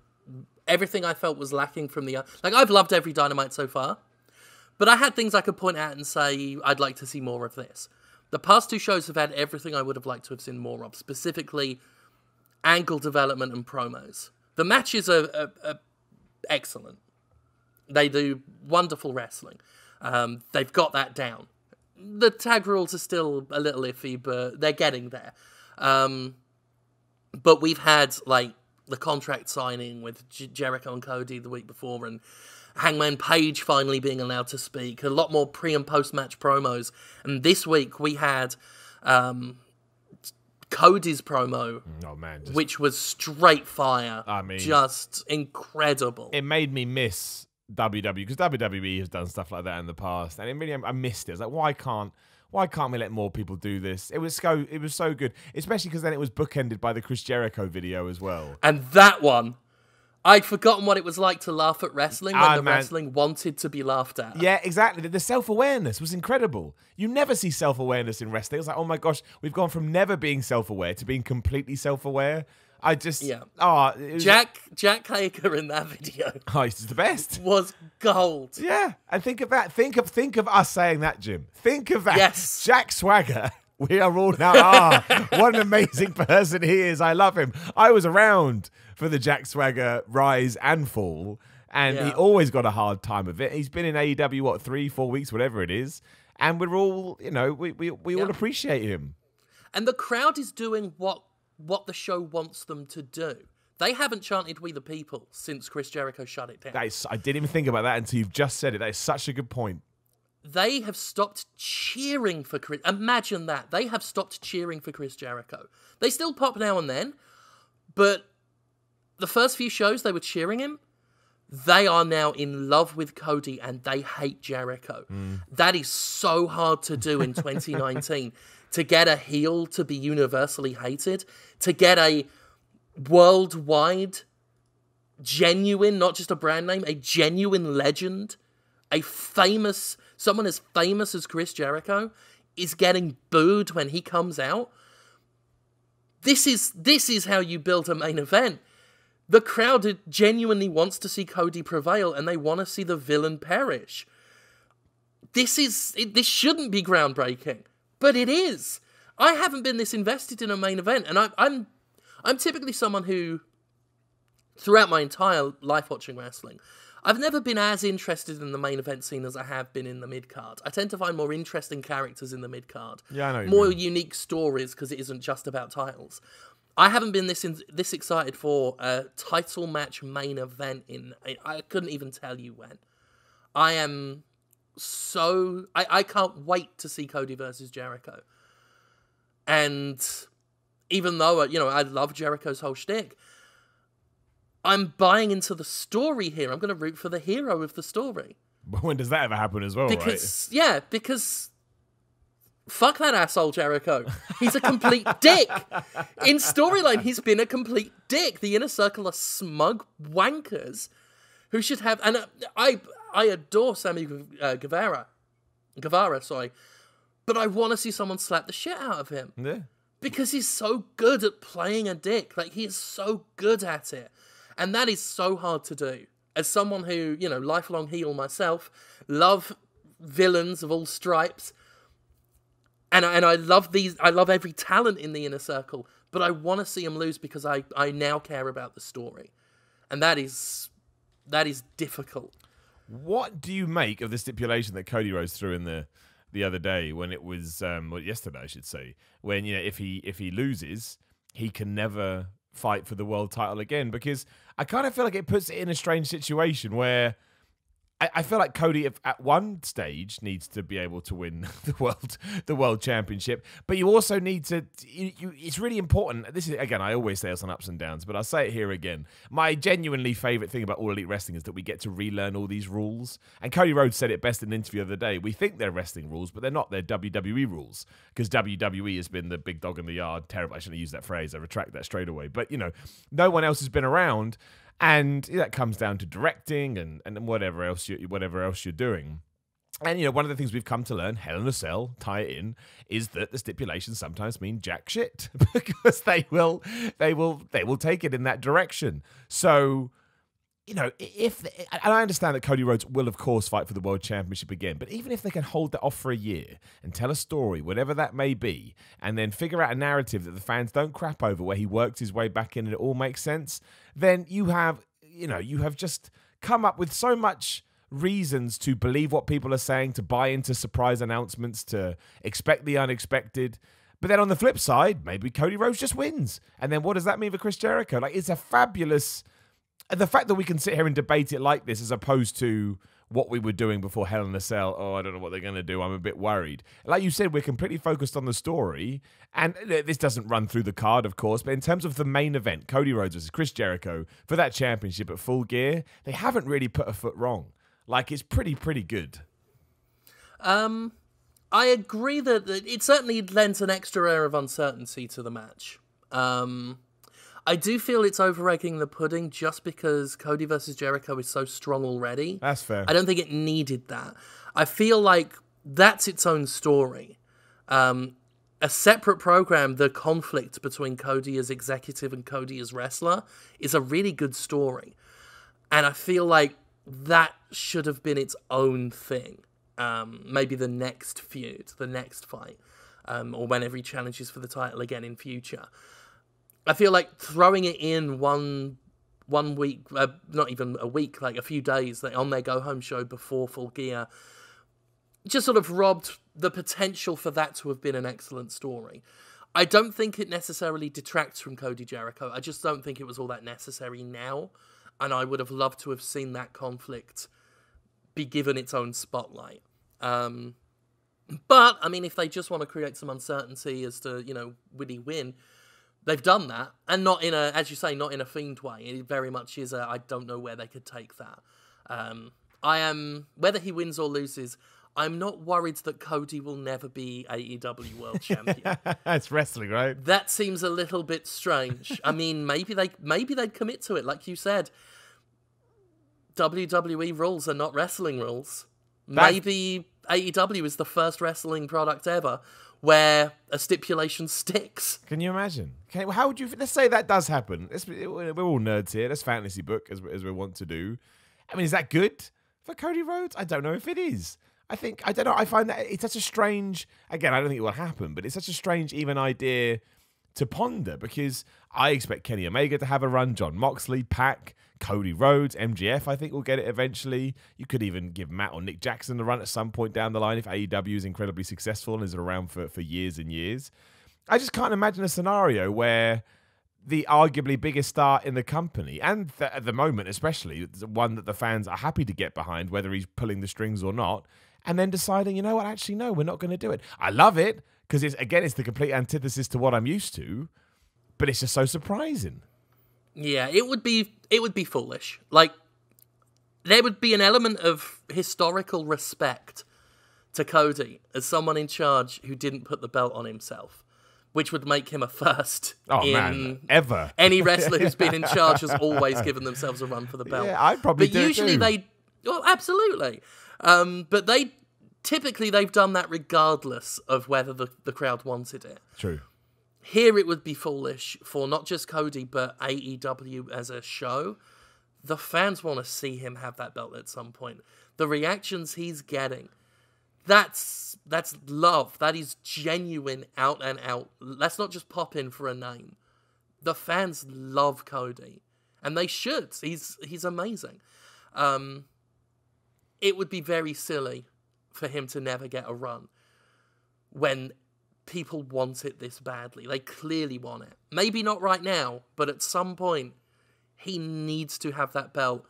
B: felt was lacking from the... Like, I've loved every Dynamite so far, but I had things I could point at and say, I'd like to see more of this. The past two shows have had everything I would have liked to have seen more of, specifically angle development and promos. The matches are excellent. They do wonderful wrestling. They've got that down. The tag rules are still a little iffy, but they're getting there. But we've had, like, the contract signing with Jericho and Cody the week before, and Hangman Page finally being allowed to speak, a lot more pre- and post-match promos. And this week we had Cody's promo, which was straight fire. I mean, just incredible.
A: It made me miss WWE, because WWE has done stuff like that in the past, and I missed it. It's like, why can't we let more people do this? It was so good, especially because then it was bookended by the Chris Jericho video as well.
B: And that one, I'd forgotten what it was like to laugh at wrestling when wrestling wanted to be laughed at.
A: Yeah, exactly. The self-awareness was incredible. You never see self-awareness in wrestling. It's like, oh my gosh, we've gone from never being self-aware to being completely self-aware.
B: Jack Hager in that video.
A: Oh, he's the best.
B: Was gold.
A: Yeah, and think of that. Think of us saying that, Jim. Think of that.
B: Yes.
A: Jack Swagger. We are all now, what an amazing person he is. I love him. I was around for the Jack Swagger rise and fall, and he always got a hard time of it. He's been in AEW, 3-4 weeks, whatever it is, and we're all, we all appreciate him.
B: And the crowd is doing what the show wants them to do. They haven't chanted "We the People" since Chris Jericho shut it down.
A: I didn't even think about that until you've just said it. That is such a good point.
B: They have stopped cheering for Chris. Imagine that. They have stopped cheering for Chris Jericho. They still pop now and then, but the first few shows they were cheering him. They are now in love with Cody and they hate Jericho. That is so hard to do in 2019. To get a heel to be universally hated, to get a worldwide, genuine, not just a brand name, a genuine legend, someone as famous as Chris Jericho is getting booed when he comes out. This is how you build a main event. The crowd genuinely wants to see Cody prevail, and they want to see the villain perish. This shouldn't be groundbreaking, but it is. I haven't been this invested in a main event, and I'm typically someone who, throughout my entire life watching wrestling, I've never been as interested in the main event scene as I have been in the mid-card. I tend to find more interesting characters in the mid-card.
A: Yeah, I know.
B: More unique stories, because it isn't just about titles. I haven't been this excited for a title match main event I couldn't even tell you when. I am so... I can't wait to see Cody versus Jericho. And even though, I love Jericho's whole shtick, I'm buying into the story here. I'm going to root for the hero of the story.
A: When does that ever happen as well, right?
B: Yeah, because fuck that asshole Jericho. He's a complete dick. In storyline, he's been a complete dick. The Inner Circle are smug wankers who should have... And I adore Sammy Guevara, but I want to see someone slap the shit out of him.
A: Yeah.
B: Because he's so good at playing a dick. Like, he is so good at it. And that is so hard to do. As someone who, lifelong heel myself, love villains of all stripes, And I love I love every talent in the Inner Circle, but I want to see him lose because I now care about the story. And that is difficult.
A: What do you make of the stipulation that Cody Rhodes threw in the other day when it was yesterday, I should say, when if he loses, he can never fight for the world title again? Because I kind of feel like it puts it in a strange situation where I feel like Cody at one stage needs to be able to win the world championship, but you also need to. It's really important. This is, again, I always say it's on ups and downs, but I'll say it here again. My genuinely favorite thing about All Elite Wrestling is that we get to relearn all these rules. And Cody Rhodes said it best in an interview the other day. We think they're wrestling rules, but they're not. They're WWE rules, because WWE has been the big dog in the yard. Terrible. I shouldn't have used that phrase. I retract that straight away. But no one else has been around. And that comes down to directing and whatever else you're doing. And one of the things we've come to learn, Hell in a Cell, tie it in, is that the stipulations sometimes mean jack shit because they will take it in that direction. So, and I understand that Cody Rhodes will of course fight for the world championship again, but even if they can hold that off for a year and tell a story, whatever that may be, and then figure out a narrative that the fans don't crap over, where he worked his way back in and it all makes sense, then you have just come up with so much reasons to believe what people are saying, to buy into surprise announcements, to expect the unexpected. But then on the flip side, maybe Cody Rhodes just wins. And then what does that mean for Chris Jericho? Like, it's a fabulous... The fact that we can sit here and debate it like this, as opposed to what we were doing before Hell in a Cell. Oh, I don't know what they're going to do. I'm a bit worried. Like you said, we're completely focused on the story. And this doesn't run through the card, of course. But in terms of the main event, Cody Rhodes versus Chris Jericho for that championship at Full Gear, they haven't really put a foot wrong. Like, it's pretty good.
B: I agree that it certainly lends an extra air of uncertainty to the match. I do feel it's over-egging the pudding just because Cody versus Jericho is so strong already.
A: That's fair.
B: I don't think it needed that. I feel like that's its own story. A separate program, the conflict between Cody as executive and Cody as wrestler, is a really good story. And I feel like that should have been its own thing. Maybe the next feud, the next fight, or whenever he challenges for the title again in future. I feel like throwing it in one week, not even a week, like a few days, on their go-home show before Full Gear, just sort of robbed the potential for that to have been an excellent story. I don't think it necessarily detracts from Cody Jericho. I just don't think it was all that necessary now, and I would have loved to have seen that conflict be given its own spotlight. But, I mean, if they just want to create some uncertainty as to, would he win... They've done that, and not in a, as you say, not in a Fiend way. It very much is I don't know where they could take that. Whether he wins or loses, I'm not worried that Cody will never be AEW World Champion.
A: It's wrestling, right?
B: That seems a little bit strange. I mean, maybe they'd commit to it, like you said. WWE rules are not wrestling rules. Maybe AEW is the first wrestling product ever where a stipulation sticks.
A: Can you imagine? Okay, how would you... Let's say that does happen. We're all nerds here. Let's fantasy book, as we want to do. I mean, is that good for Cody Rhodes? I don't know if it is. I don't know. I find that it's such a strange... Again, I don't think it will happen, but it's such a strange even idea to ponder, because I expect Kenny Omega to have a run, John Moxley, Pac, Cody Rhodes, MJF, I think will get it eventually. You could even give Matt or Nick Jackson a run at some point down the line if AEW is incredibly successful and is around for years and years. I just can't imagine a scenario where the arguably biggest star in the company, and at the moment especially, the one that the fans are happy to get behind, whether he's pulling the strings or not, and then deciding, you know what, actually, no, we're not going to do it. I love it, because it's the complete antithesis to what I'm used to, but it's just so surprising.
B: Yeah, it would be foolish. Like, there would be an element of historical respect to Cody as someone in charge who didn't put the belt on himself, which would make him a first
A: ever.
B: Any wrestler who's been in charge has always given themselves a run for the belt.
A: Yeah, I'd probably do it too.
B: But usually absolutely. But they've done that regardless of whether the crowd wanted it.
A: True.
B: Here it would be foolish for not just Cody, but AEW as a show. The fans want to see him have that belt at some point. The reactions he's getting That's love. That is genuine, out and out. Let's not just pop in for a name. The fans love Cody, and they should. He's amazing. It would be very silly for him to never get a run when people want it this badly. They clearly want it. Maybe not right now, but at some point, he needs to have that belt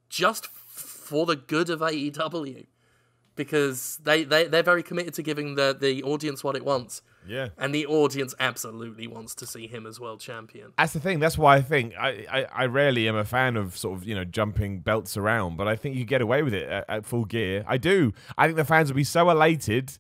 B: just for the good of AEW. Because they're very committed to giving the audience what it wants.
A: Yeah.
B: And the audience absolutely wants to see him as world champion.
A: That's the thing. That's why I think I rarely am a fan of sort of, jumping belts around, but I think you get away with it at Full Gear. I do. I think the fans would be so elated,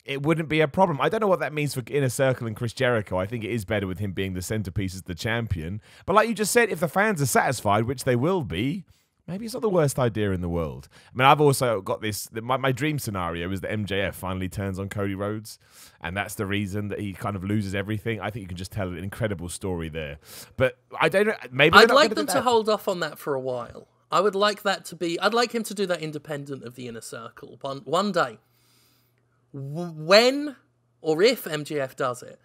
A: it wouldn't be a problem. I don't know what that means for Inner Circle and Chris Jericho. I think it is better with him being the centerpiece as the champion. But like you just said, if the fans are satisfied, which they will be, maybe it's not the worst idea in the world. I mean, I've also got this. My dream scenario is that MJF finally turns on Cody Rhodes, and that's the reason that he kind of loses everything. I think you can just tell an incredible story there. But I don't know. Maybe
B: I'd like them to hold off on that for a while. I would like that to be. I'd like him to do that independent of the Inner Circle one day. When or if MJF does it,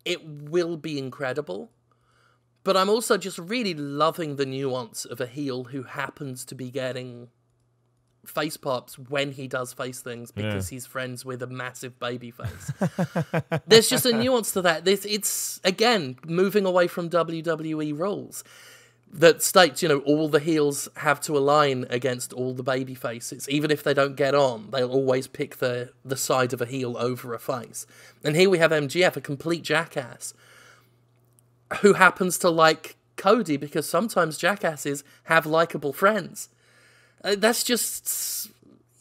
B: it will be incredible. But I'm also just really loving the nuance of a heel who happens to be getting face pops when he does face things because he's friends with a massive baby face. There's just a nuance to that. It's, again, moving away from WWE rules that states, all the heels have to align against all the baby faces. Even if they don't get on, they'll always pick the side of a heel over a face. And here we have MGF, a complete jackass, who happens to like Cody because sometimes jackasses have likable friends. That's just...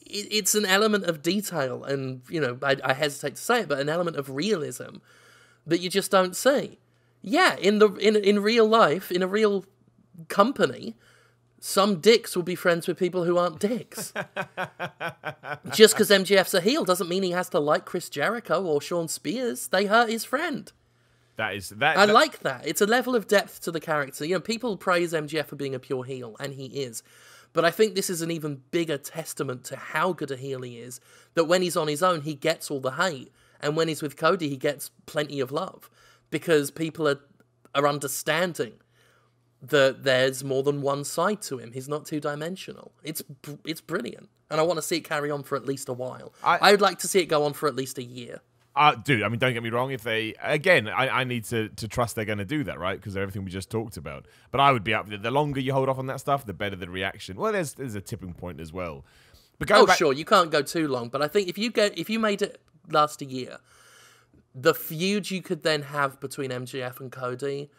B: It's an element of detail and, I hesitate to say it, but an element of realism that you just don't see. Yeah, in real life, in a real company, some dicks will be friends with people who aren't dicks. Just because MJF's a heel doesn't mean he has to like Chris Jericho or Shawn Spears. They hurt his friend. I like that. It's a level of depth to the character. People praise MJF for being a pure heel, and he is. But I think this is an even bigger testament to how good a heel he is, that when he's on his own, he gets all the hate. And when he's with Cody, he gets plenty of love. Because people are understanding that there's more than one side to him. He's not two-dimensional. It's brilliant. And I want to see it carry on for at least a while. I would like to see it go on for at least a year.
A: Dude, don't get me wrong. If they, again, I need to trust they're going to do that, right? Because of everything we just talked about. But I would be up with it. The longer you hold off on that stuff, the better the reaction. Well, there's a tipping point as well. But
B: sure, you can't go too long. But I think if you made it last a year, the feud you could then have between MJF and Cody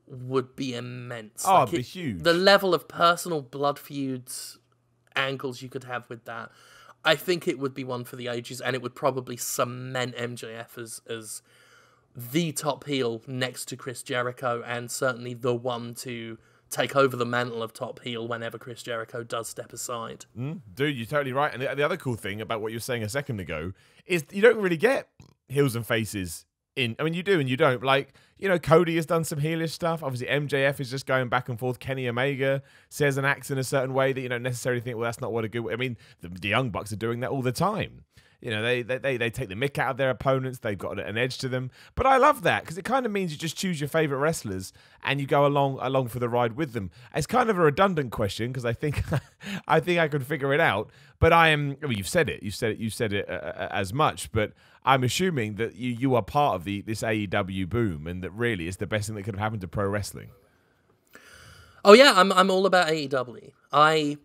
B: would be immense.
A: Oh, it'd be huge.
B: The level of personal blood feuds angles you could have with that. I think it would be one for the ages, and it would probably cement MJF as the top heel next to Chris Jericho, and certainly the one to take over the mantle of top heel whenever Chris Jericho does step aside.
A: Dude, you're totally right. And the other cool thing about what you were saying a second ago is you don't really get heels and faces in. I mean, you do and you don't. Like, Cody has done some heelish stuff. Obviously, MJF is just going back and forth. Kenny Omega says and acts in a certain way that you don't necessarily think, well, that's not what a good... I mean, the Young Bucks are doing that all the time. They take the mick out of their opponents. They've got an edge to them. But I love that because it kind of means you just choose your favorite wrestlers and you go along for the ride with them. It's kind of a redundant question because I think I could figure it out. But you've said it. You said it as much. But I'm assuming that you are part of this AEW boom and that really it's the best thing that could have happened to pro wrestling.
B: Oh yeah, I'm all about AEW.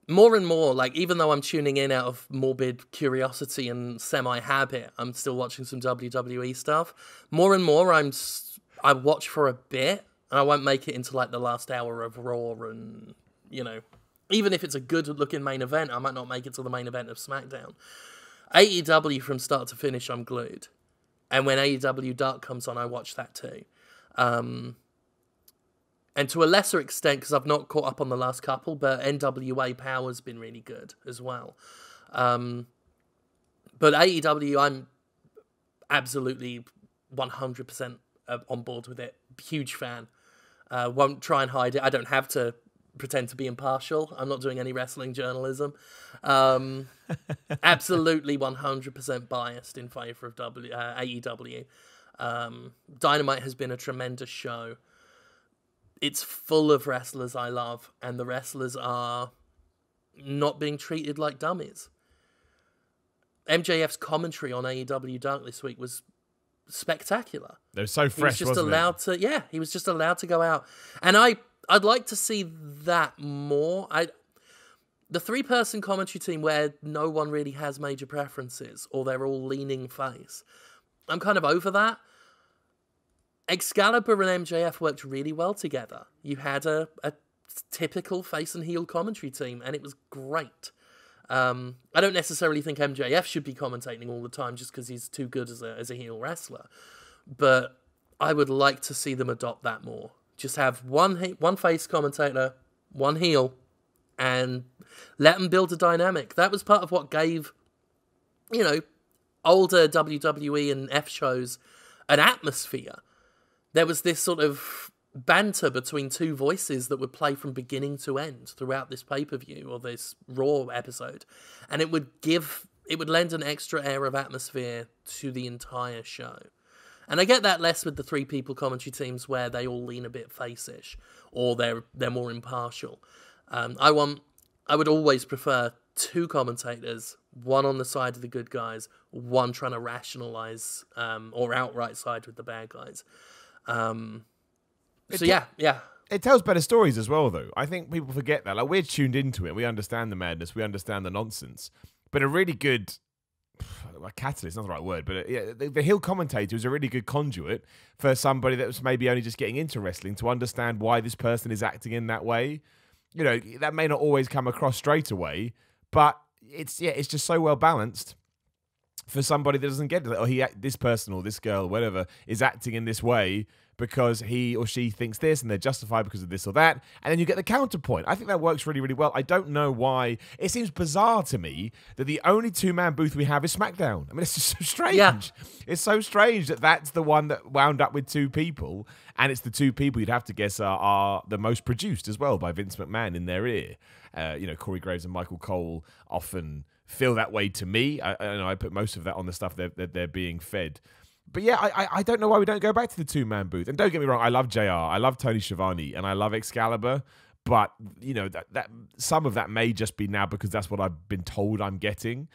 B: More and more, even though I'm tuning in out of morbid curiosity and semi-habit, I'm still watching some WWE stuff. More and more, I watch for a bit, and I won't make it into, the last hour of Raw, and, even if it's a good-looking main event, I might not make it to the main event of SmackDown. AEW, from start to finish, I'm glued. And when AEW Dark comes on, I watch that too. And to a lesser extent, because I've not caught up on the last couple, but NWA Power's been really good as well. But AEW, I'm absolutely 100% on board with it. Huge fan. Won't try and hide it. I don't have to pretend to be impartial. I'm not doing any wrestling journalism. Absolutely 100% biased in favor of AEW. Dynamite has been a tremendous show. It's full of wrestlers I love, and the wrestlers are not being treated like dummies. MJF's commentary on AEW Dark this week was spectacular.
A: They were so fresh,
B: he was just allowed to go out. And I'd like to see that more. The 3-person commentary team where no one really has major preferences, or they're all leaning face. I'm kind of over that. Excalibur and MJF worked really well together. You had a typical face and heel commentary team, and it was great. I don't necessarily think MJF should be commentating all the time just because he's too good as a heel wrestler. But I would like to see them adopt that more. Just have one face commentator, one heel, and let them build a dynamic. That was part of what gave, older WWE and F shows an atmosphere. There was this sort of banter between two voices that would play from beginning to end throughout this pay-per-view or this Raw episode. And it would lend an extra air of atmosphere to the entire show. And I get that less with the 3-people commentary teams where they all lean a bit face-ish or they're more impartial. I would always prefer 2 commentators, one on the side of the good guys, one trying to rationalize or outright side with the bad guys.
A: It tells better stories as well, though. I think people forget that. Like, we're tuned into it. We understand the madness. We understand the nonsense. But a really good catalyst, not the right word, but the heel commentator is a really good conduit for somebody that was maybe only just getting into wrestling to understand why this person is acting in that way. That may not always come across straight away, but it's just so well balanced for somebody that doesn't get it. Or this person or this girl or whatever is acting in this way because he or she thinks this and they're justified because of this or that. And then you get the counterpoint. I think that works really, really well. I don't know why. It seems bizarre to me that the only 2-man booth we have is SmackDown. I mean, it's just so strange. Yeah. It's so strange that that's the one that wound up with 2 people. And it's the 2 people you'd have to guess are the most produced as well by Vince McMahon in their ear. Corey Graves and Michael Cole often feel that way to me. I put most of that on the stuff that they're being fed. But yeah, I don't know why we don't go back to the 2-man booth. And don't get me wrong, I love JR, I love Tony Schiavone, and I love Excalibur. But, that some of that may just be now because that's what I've been told I'm getting.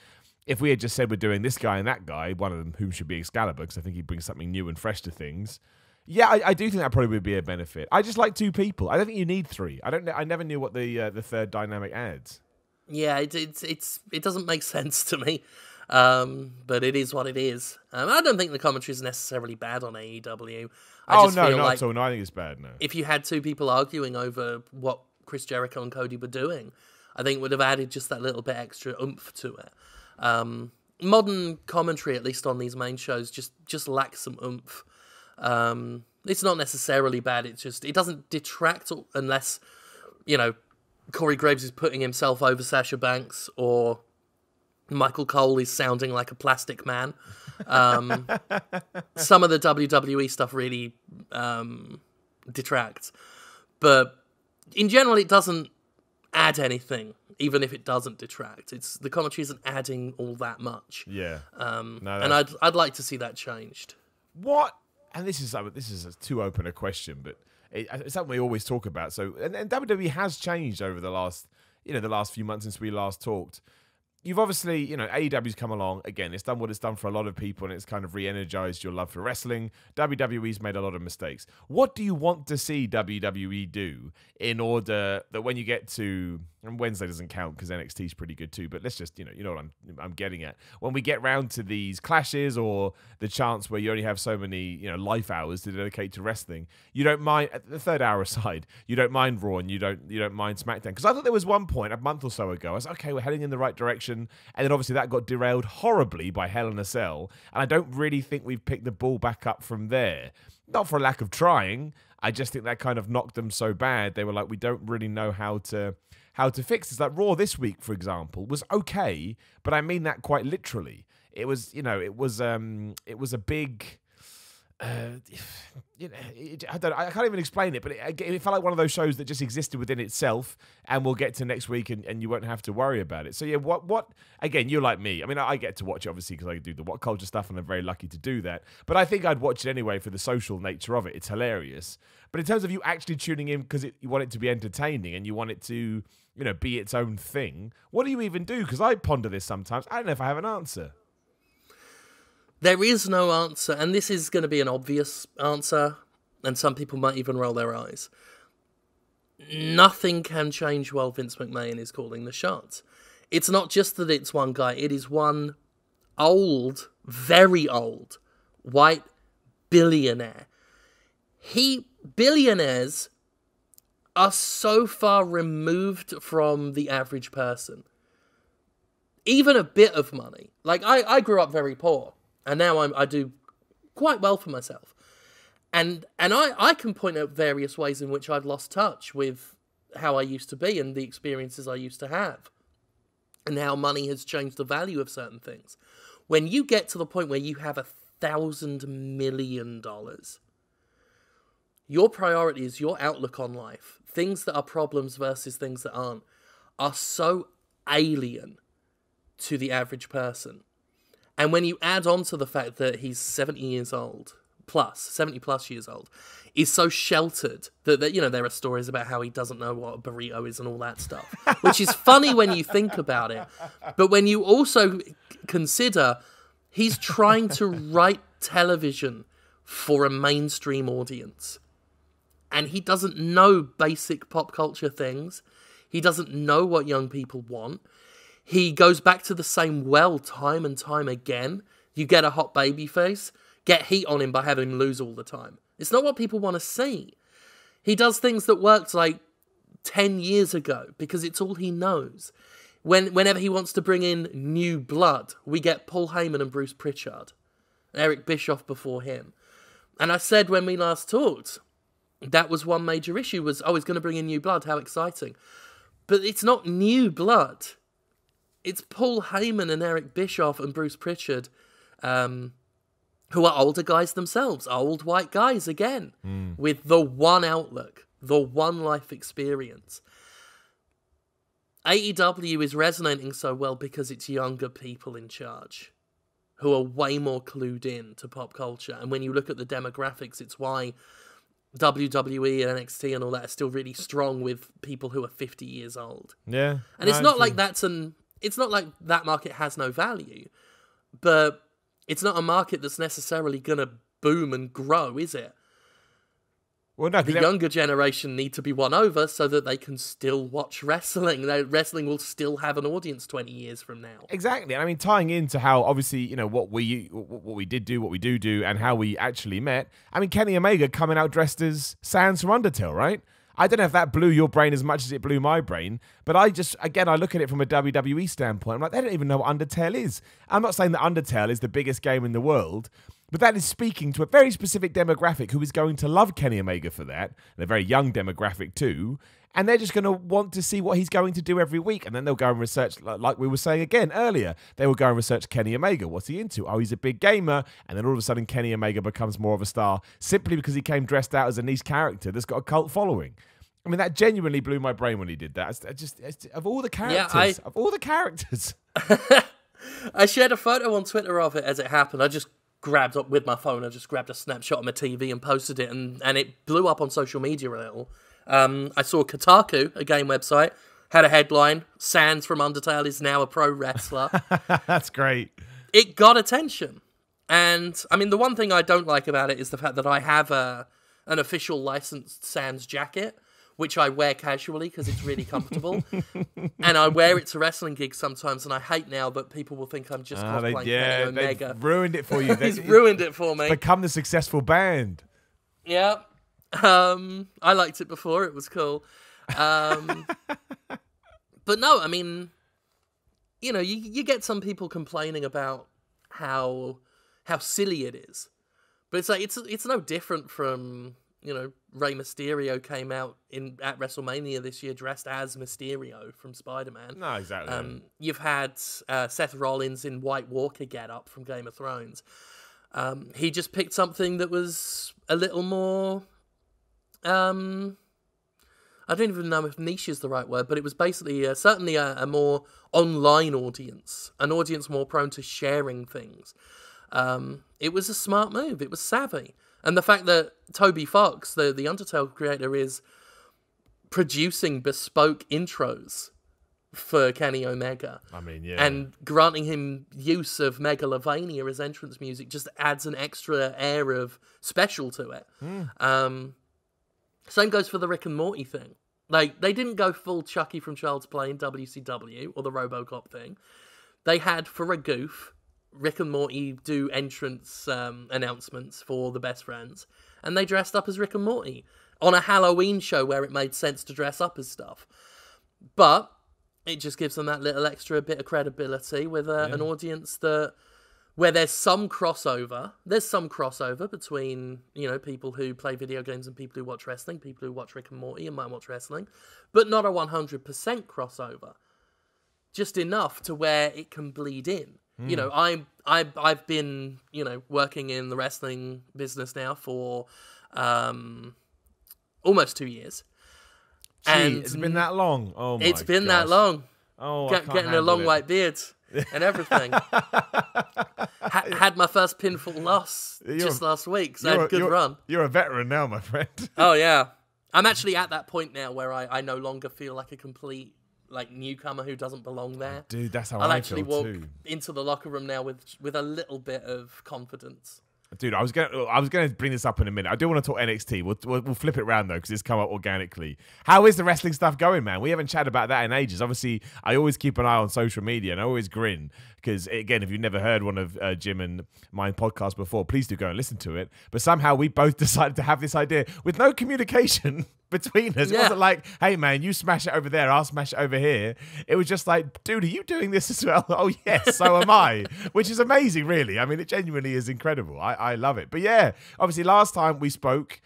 A: If we had just said we're doing this guy and that guy, one of them whom should be Excalibur, because I think he brings something new and fresh to things. Yeah, I do think that probably would be a benefit. I just like 2 people. I don't think you need 3. I never knew what the third dynamic adds.
B: Yeah, it doesn't make sense to me. But it is what it is. I don't think the commentary is necessarily bad on AEW.
A: Not at all. No, I think it's bad. No.
B: If you had 2 people arguing over what Chris Jericho and Cody were doing, I think it would have added just that little bit extra oomph to it. Modern commentary, at least on these main shows, just lacks some oomph. It's not necessarily bad. It doesn't detract unless, Corey Graves is putting himself over Sasha Banks or Michael Cole is sounding like a plastic man. Some of the WWE stuff really detracts. But in general, it doesn't add anything, even if it doesn't detract. The commentary isn't adding all that much.
A: Yeah.
B: And I'd like to see that changed.
A: What? And this is too open a question, but it's something we always talk about. So, and WWE has changed over the last few months since we last talked. You've obviously, AEW's come along. Again, it's done what it's done for a lot of people, and it's kind of re-energized your love for wrestling. WWE's made a lot of mistakes. What do you want to see WWE do in order that when you get to, and Wednesday doesn't count because NXT's pretty good too, but let's just, you know what I'm getting at. When we get round to these clashes or the chance where you only have so many, life hours to dedicate to wrestling, you don't mind, the third hour aside, you don't mind Raw and you don't mind SmackDown. Because I thought there was one point a month or so ago, I was like, okay, we're heading in the right direction. And then obviously that got derailed horribly by Hell in a Cell. And I don't really think we've picked the ball back up from there. Not for a lack of trying. I just think that kind of knocked them so bad. They were like, we don't really know how to fix this. Like Raw this week, for example, was okay, but I mean that quite literally. It was, it was a big I can't even explain it, but it felt like one of those shows that just existed within itself, and we'll get to next week, and you won't have to worry about it. So yeah, what? Again, you're like me. I mean, I get to watch it obviously because I do the What Culture stuff, and I'm very lucky to do that. But I think I'd watch it anyway for the social nature of it. It's hilarious. But in terms of you actually tuning in because you want it to be entertaining and you want it to, be its own thing, what do you even do? Because I ponder this sometimes. I don't know if I have an answer.
B: There is no answer, and this is going to be an obvious answer, and some people might even roll their eyes. Nothing can change while Vince McMahon is calling the shots. It's not just that it's one guy, it is one old, very old, white billionaire. Billionaires are so far removed from the average person. Even a bit of money. Like, I grew up very poor. And now I do quite well for myself. And I can point out various ways in which I've lost touch with how I used to be and the experiences I used to have. And how money has changed the value of certain things. When you get to the point where you have $1,000 million, your priorities, your outlook on life, things that are problems versus things that aren't, are so alien to the average person. And when you add on to the fact that he's 70 years old, 70 plus years old, is so sheltered that there are stories about how he doesn't know what a burrito is and all that stuff, which is funny when you think about it. But when you also consider he's trying to write television for a mainstream audience, and he doesn't know basic pop culture things. He doesn't know what young people want. He goes back to the same well time and time again. You get a hot baby face, get heat on him by having him lose all the time. It's not what people want to see. He does things that worked like 10 years ago because it's all he knows. Whenever he wants to bring in new blood, we get Paul Heyman and Bruce Pritchard. Eric Bischoff before him. And I said when we last talked, that was one major issue was, he's going to bring in new blood, how exciting. But it's not new blood. It's Paul Heyman and Eric Bischoff and Bruce Pritchard, who are older guys themselves, old white guys again, with the one outlook, the one life experience. AEW is resonating so well because it's younger people in charge who are way more clued in to pop culture. And when you look at the demographics, it's why WWE and NXT and all that are still really strong with people who are 50 years old.
A: Yeah.
B: And it's not like it's not like that market has no value, but it's not a market that's necessarily going to boom and grow, is it?
A: Well, no,
B: the younger generation need to be won over so that they can still watch wrestling. Wrestling will still have an audience 20 years from now.
A: Exactly. And I mean, tying into how, obviously, what we did do, what we do, and how we actually met. I mean, Kenny Omega coming out dressed as Sans from Undertale, right? I don't know if that blew your brain as much as it blew my brain, but I look at it from a WWE standpoint. I'm like, they don't even know what Undertale is. I'm not saying that Undertale is the biggest game in the world, but that is speaking to a very specific demographic who is going to love Kenny Omega for that, and a very young demographic too, and they're just going to want to see what he's going to do every week, and then they'll go and research, like we were saying again earlier, they will go and research Kenny Omega. What's he into? Oh, he's a big gamer, and then all of a sudden Kenny Omega becomes more of a star simply because he came dressed out as a niche character that's got a cult following. I mean, that genuinely blew my brain when he did that. Of all the characters,
B: I shared a photo on Twitter of it as it happened. I just grabbed up with my phone. I just grabbed a snapshot of my TV and posted it, and it blew up on social media a little. I saw Kotaku, a game website, had a headline, Sans from Undertale is now a pro wrestler.
A: That's great.
B: It got attention. And, I mean, the one thing I don't like about it is the fact that I have an official licensed Sans jacket, which I wear casually because it's really comfortable. And I wear it to wrestling gigs sometimes, and I hate now that people will think I'm just cosplaying Kenny Omega.
A: They've ruined it for you.
B: He's ruined it for me.
A: Become the successful band.
B: Yeah. I liked it before. It was cool. But no, I mean, you get some people complaining about how silly it is. But it's like, it's no different from... Rey Mysterio came out at WrestleMania this year dressed as Mysterio from Spider-Man.
A: No, exactly.
B: You've had Seth Rollins in White Walker getup from Game of Thrones. He just picked something that was a little more... I don't even know if niche is the right word, but it was basically certainly a more online audience, an audience more prone to sharing things. It was a smart move. It was savvy. And the fact that Toby Fox, the Undertale creator, is producing bespoke intros for Kenny Omega.
A: I mean, yeah.
B: And granting him use of Megalovania as entrance music just adds an extra air of special to it. Same goes for the Rick and Morty thing. Like, they didn't go full Chucky from Child's Play in WCW, or the RoboCop thing. They had, for a goof, Rick and Morty do entrance announcements for the best friends, and they dressed up as Rick and Morty on a Halloween show where it made sense to dress up as stuff. But it just gives them that little extra bit of credibility with an audience that... where there's some crossover. There's some crossover between, people who play video games and people who watch wrestling, people who watch Rick and Morty and might watch wrestling, but not a 100% crossover. Just enough to where it can bleed in. I've been, working in the wrestling business now for almost 2 years.
A: Gee, and it's been that long. Oh my!
B: It's been
A: gosh.
B: that long.
A: Oh,
B: getting a long white beard and everything. Had my first pinfall loss just last week, so I had a good run.
A: You're a veteran now, my friend.
B: Oh yeah, I'm actually at that point now where I no longer feel like a complete newcomer who doesn't belong there.
A: Dude, that's how
B: I'll
A: I
B: actually
A: feel
B: walk
A: too.
B: into the locker room now with a little bit of confidence.
A: Dude, I was gonna bring this up in a minute. I do want to talk NXT. We'll flip it around though, because it's come up organically. How is the wrestling stuff going, man? We haven't chatted about that in ages. Obviously, I always keep an eye on social media and I always grin because, again, if you've never heard one of Jim and my podcast before, please do go and listen to it. But somehow we both decided to have this idea with no communication between us. It wasn't like, hey man, you smash it over there, I'll smash it over here. It was just like, dude, are you doing this as well? Oh yes, so am I. Which is amazing, really. I mean, it genuinely is incredible. I love it. But yeah, obviously last time we spoke,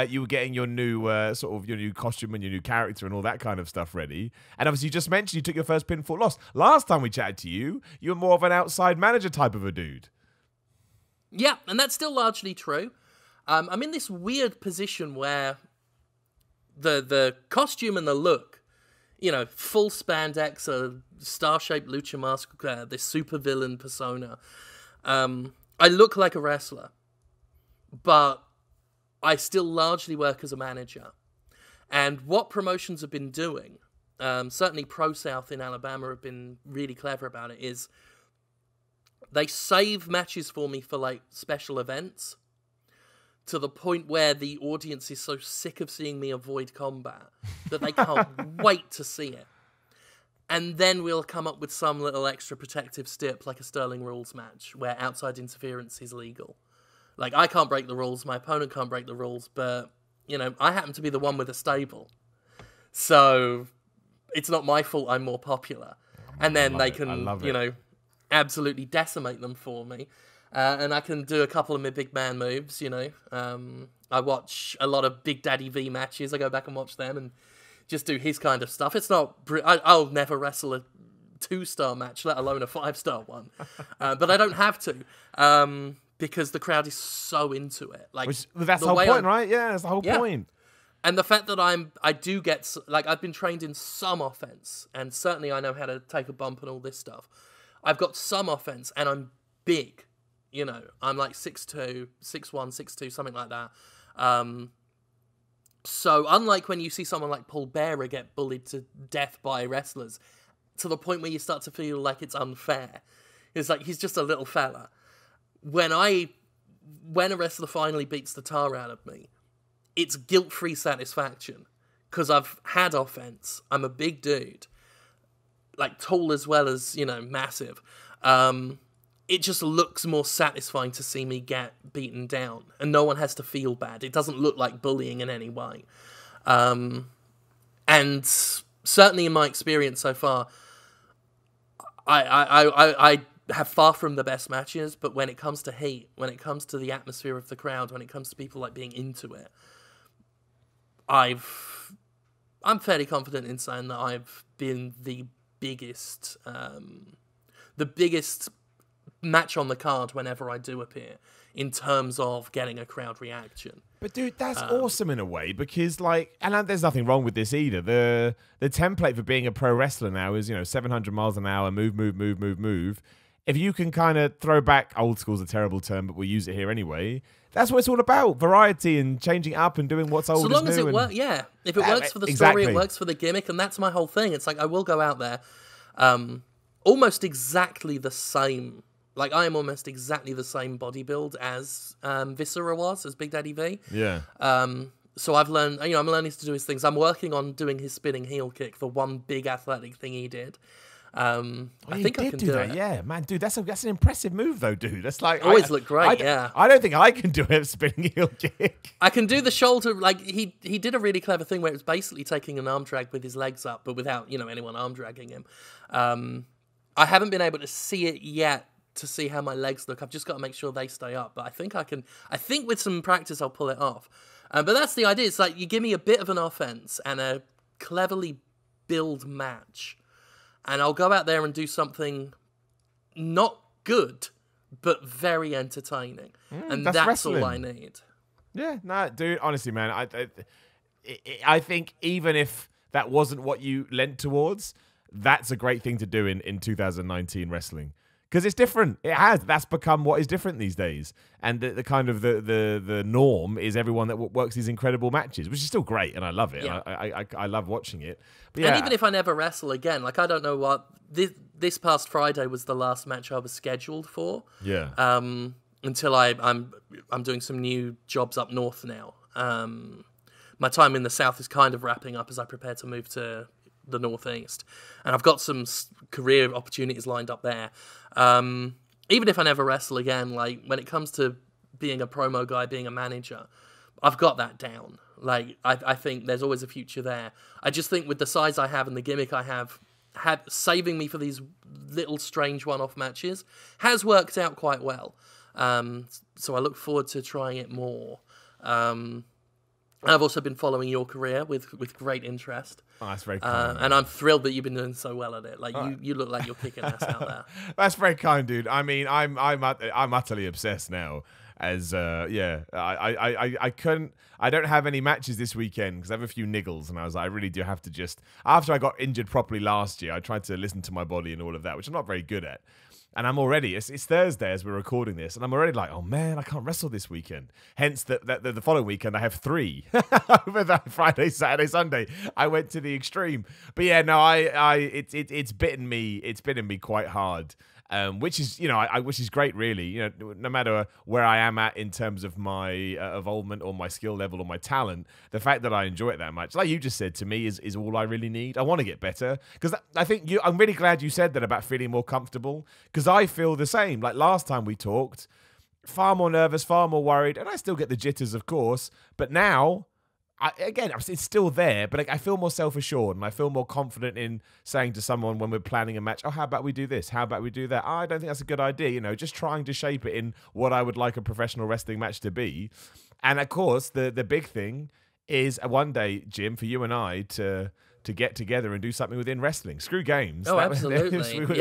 A: you were getting your new your new costume and your new character and all that kind of stuff ready. And obviously you just mentioned you took your first pinfall loss. Last time we chatted to you, you were more of an outside manager type of a dude.
B: Yeah, and that's still largely true. I'm in this weird position where the costume and the look, full spandex, a star-shaped lucha mask, this supervillain persona. I look like a wrestler, but I still largely work as a manager. And what promotions have been doing, certainly Pro South in Alabama have been really clever about it, is they save matches for me for special events, to the point where the audience is so sick of seeing me avoid combat that they can't wait to see it. And then we'll come up with some little extra protective stip, like a Sterling Rules match, where outside interference is legal. I can't break the rules, my opponent can't break the rules, but, I happen to be the one with a stable. So, it's not my fault I'm more popular. And then they can, absolutely decimate them for me. And I can do a couple of my big man moves, I watch a lot of Big Daddy V matches. I go back and watch them and just do his kind of stuff. It's not... I'll never wrestle a 2-star match, let alone a 5-star one. But I don't have to, because the crowd is so into it.
A: That's the whole point, right? Yeah, that's the whole point.
B: And the fact that I do get... I've been trained in some offense, and certainly I know how to take a bump and all this stuff. I've got some offense, and I'm big. I'm 6'2", 6'1", 6'2", something like that. So unlike when you see someone like Paul Bearer get bullied to death by wrestlers, to the point where you start to feel like it's unfair. It's like he's just a little fella. When a wrestler finally beats the tar out of me, it's guilt-free satisfaction. Because I've had offense. I'm a big dude. Tall as well as, massive. It just looks more satisfying to see me get beaten down, and no one has to feel bad. It doesn't look like bullying in any way. And certainly in my experience so far, I have far from the best matches, but when it comes to heat, when it comes to the atmosphere of the crowd, when it comes to people being into it, I'm fairly confident in saying that I've been the biggest match on the card whenever I do appear. in terms of getting a crowd reaction.
A: But dude, that's awesome in a way because and there's nothing wrong with this either. The template for being a pro wrestler now is 700 miles an hour, move. If you can kind of throw back, old school's a terrible term, but we'll use it here anyway. That's what it's all about: variety and changing up and doing what's old.
B: So long as it works, yeah. If it works for the story, it works for the gimmick, and that's my whole thing. It's like I will go out there, almost exactly the same. Like I am almost exactly the same body build as Viscera was, as Big Daddy V.
A: Yeah.
B: So I've learned, I'm learning to do his things. I'm working on doing his spinning heel kick, the one big athletic thing he did. I think I can do
A: that.
B: it.
A: Yeah, man, dude, that's an impressive move, though, dude. That's like
B: always look great.
A: I don't think I can do a spinning heel kick.
B: I can do the shoulder. Like he did a really clever thing where it was basically taking an arm drag with his legs up, but without anyone arm dragging him. I haven't been able to see it yet to see how my legs look. I've just got to make sure they stay up. But I think I can. I think with some practice I'll pull it off. But that's the idea. It's like you give me a bit of an offense and a cleverly build match, and I'll go out there and do something not good, but very entertaining. And that's all I need.
A: Yeah, no, dude, honestly, man, I think even if that wasn't what you lent towards, that's a great thing to do in 2019 wrestling. Because it's different. That's become what is different these days. And the kind of the norm is everyone that works these incredible matches, which is still great, and I love it.
B: Yeah.
A: I love watching it. But yeah.
B: And even if I never wrestle again, like I don't know what this past Friday was the last match I was scheduled for.
A: Yeah.
B: Until I'm doing some new jobs up north now. My time in the south is kind of wrapping up as I prepare to move to the northeast, and I've got some career opportunities lined up there. Even if I never wrestle again, like when it comes to being a promo guy, being a manager, I've got that down. Like I think there's always a future there. I just think with the size I have and the gimmick I have, saving me for these little strange one-off matches has worked out quite well. So I look forward to trying it more. I've also been following your career with great interest.
A: Oh, that's very kind.
B: And I'm thrilled that you've been doing so well at it. Like you look like you're kicking ass out there.
A: That's very kind, dude. I mean, I'm utterly obsessed now. As I couldn't. I don't have any matches this weekend because I have a few niggles, and I was like, I really do have to just. After I got injured properly last year, I tried to listen to my body and all of that, which I'm not very good at. And I'm already, it's Thursday as we're recording this, and I'm already like, oh man, I can't wrestle this weekend. Hence, the following weekend, I have 3. Over that Friday, Saturday, Sunday, I went to the extreme. But yeah, no, it's bitten me quite hard. Which is, which is great, really. No matter where I am at in terms of my involvement or my skill level or my talent, the fact that I enjoy it that much, like you just said to me, is all I really need. I want to get better because I think I'm really glad you said that about feeling more comfortable because I feel the same. Like last time we talked, far more nervous, far more worried, and I still get the jitters, of course. But now, it's still there, but I feel more self-assured and I feel more confident in saying to someone when we're planning a match, oh, how about we do this? How about we do that? Oh, I don't think that's a good idea. Just trying to shape it in what I would like a professional wrestling match to be. And of course, the big thing is one day, Jim, for you and I to get together and do something within wrestling. Screw games.
B: Oh, absolutely.
A: We're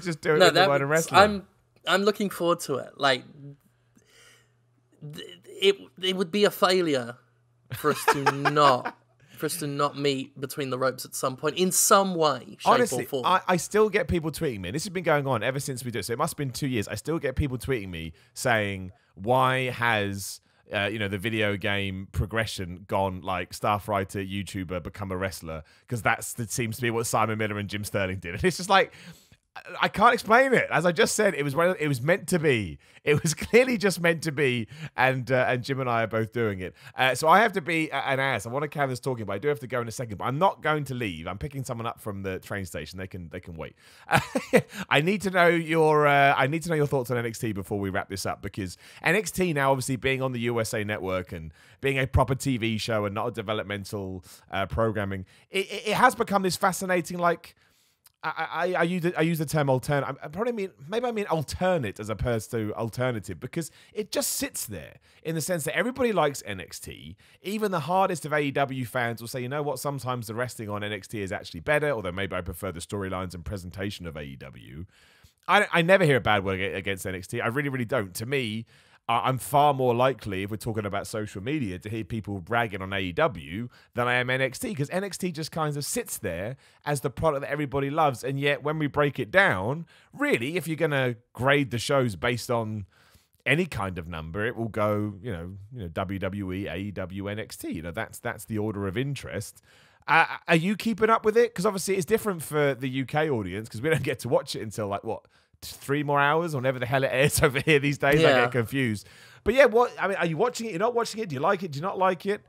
A: just doing it in wrestling.
B: I'm looking forward to it. Like, it would be a failure for us to not meet between the ropes at some point in some way, shape
A: Honestly,
B: or form.
A: I still get people tweeting me. This has been going on ever since we did it. So it must have been 2 years. I still get people tweeting me saying, why has the video game progression gone like star fighter, YouTuber, become a wrestler? Because that seems to be what Simon Miller and Jim Sterling did. And it's just like, I can't explain it. As I just said, it was meant to be. It was clearly just meant to be, and Jim and I are both doing it. So I have to be an ass. I want to carry this talking, but I do have to go in a second. But I'm not going to leave. I'm picking someone up from the train station. They can wait. I need to know your thoughts on NXT before we wrap this up, because NXT now, obviously being on the USA Network and being a proper TV show and not a developmental programming, it has become this fascinating like. I use the term alternate. I mean alternate as opposed to alternative, because it just sits there in the sense that everybody likes NXT. Even the hardest of AEW fans will say, you know what, sometimes the wrestling on NXT is actually better, although maybe I prefer the storylines and presentation of AEW. I never hear a bad word against NXT. I really, really don't. To me, I'm far more likely, if we're talking about social media, to hear people bragging on AEW than I am NXT, because NXT just kind of sits there as the product that everybody loves. And yet, when we break it down, really, if you're going to grade the shows based on any kind of number, it will go, WWE, AEW, NXT. That's the order of interest. Are you keeping up with it? Because obviously it's different for the UK audience, because we don't get to watch it until 3 more hours or whatever the hell it is over here these days.
B: Yeah.
A: I get confused. But yeah, are you watching it? You're not watching it? Do you like it? Do you not like it?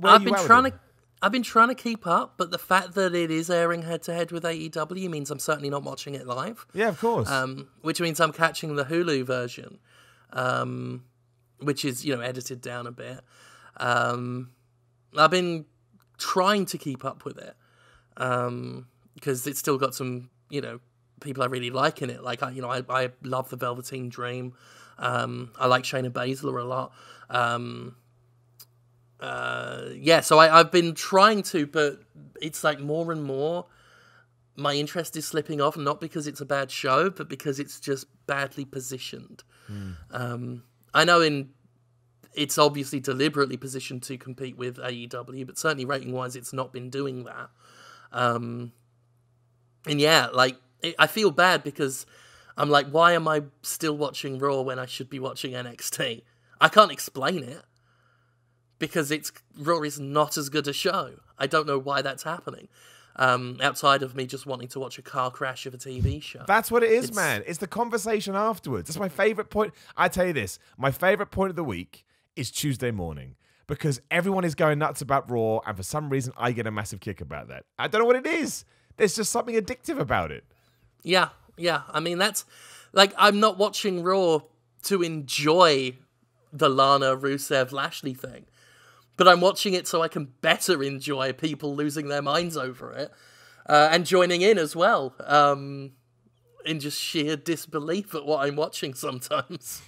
A: I've
B: been trying to keep up, but the fact that it is airing head to head with AEW means I'm certainly not watching it live.
A: Yeah, of course.
B: Which means I'm catching the Hulu version, which is edited down a bit. I've been trying to keep up with it because it's still got some people I really like in it. Like I love the Velveteen Dream. I like Shayna Baszler a lot. So I've been trying to, but it's like more and more my interest is slipping off, not because it's a bad show, but because it's just badly positioned. I know it's obviously deliberately positioned to compete with AEW, but certainly rating-wise, it's not been doing that. I feel bad because I'm like, why am I still watching Raw when I should be watching NXT? I can't explain it because Raw is not as good a show. I don't know why that's happening. Outside of me just wanting to watch a car crash of a TV show.
A: That's what it is, man. It's the conversation afterwards. That's my favorite point. I tell you this, my favorite point of the week is Tuesday morning, because everyone is going nuts about Raw, and for some reason I get a massive kick about that. I don't know what it is. There's just something addictive about it.
B: Yeah. I mean, that's like, I'm not watching Raw to enjoy the Lana Rusev Lashley thing, but I'm watching it so I can better enjoy people losing their minds over it and joining in as well in just sheer disbelief at what I'm watching sometimes.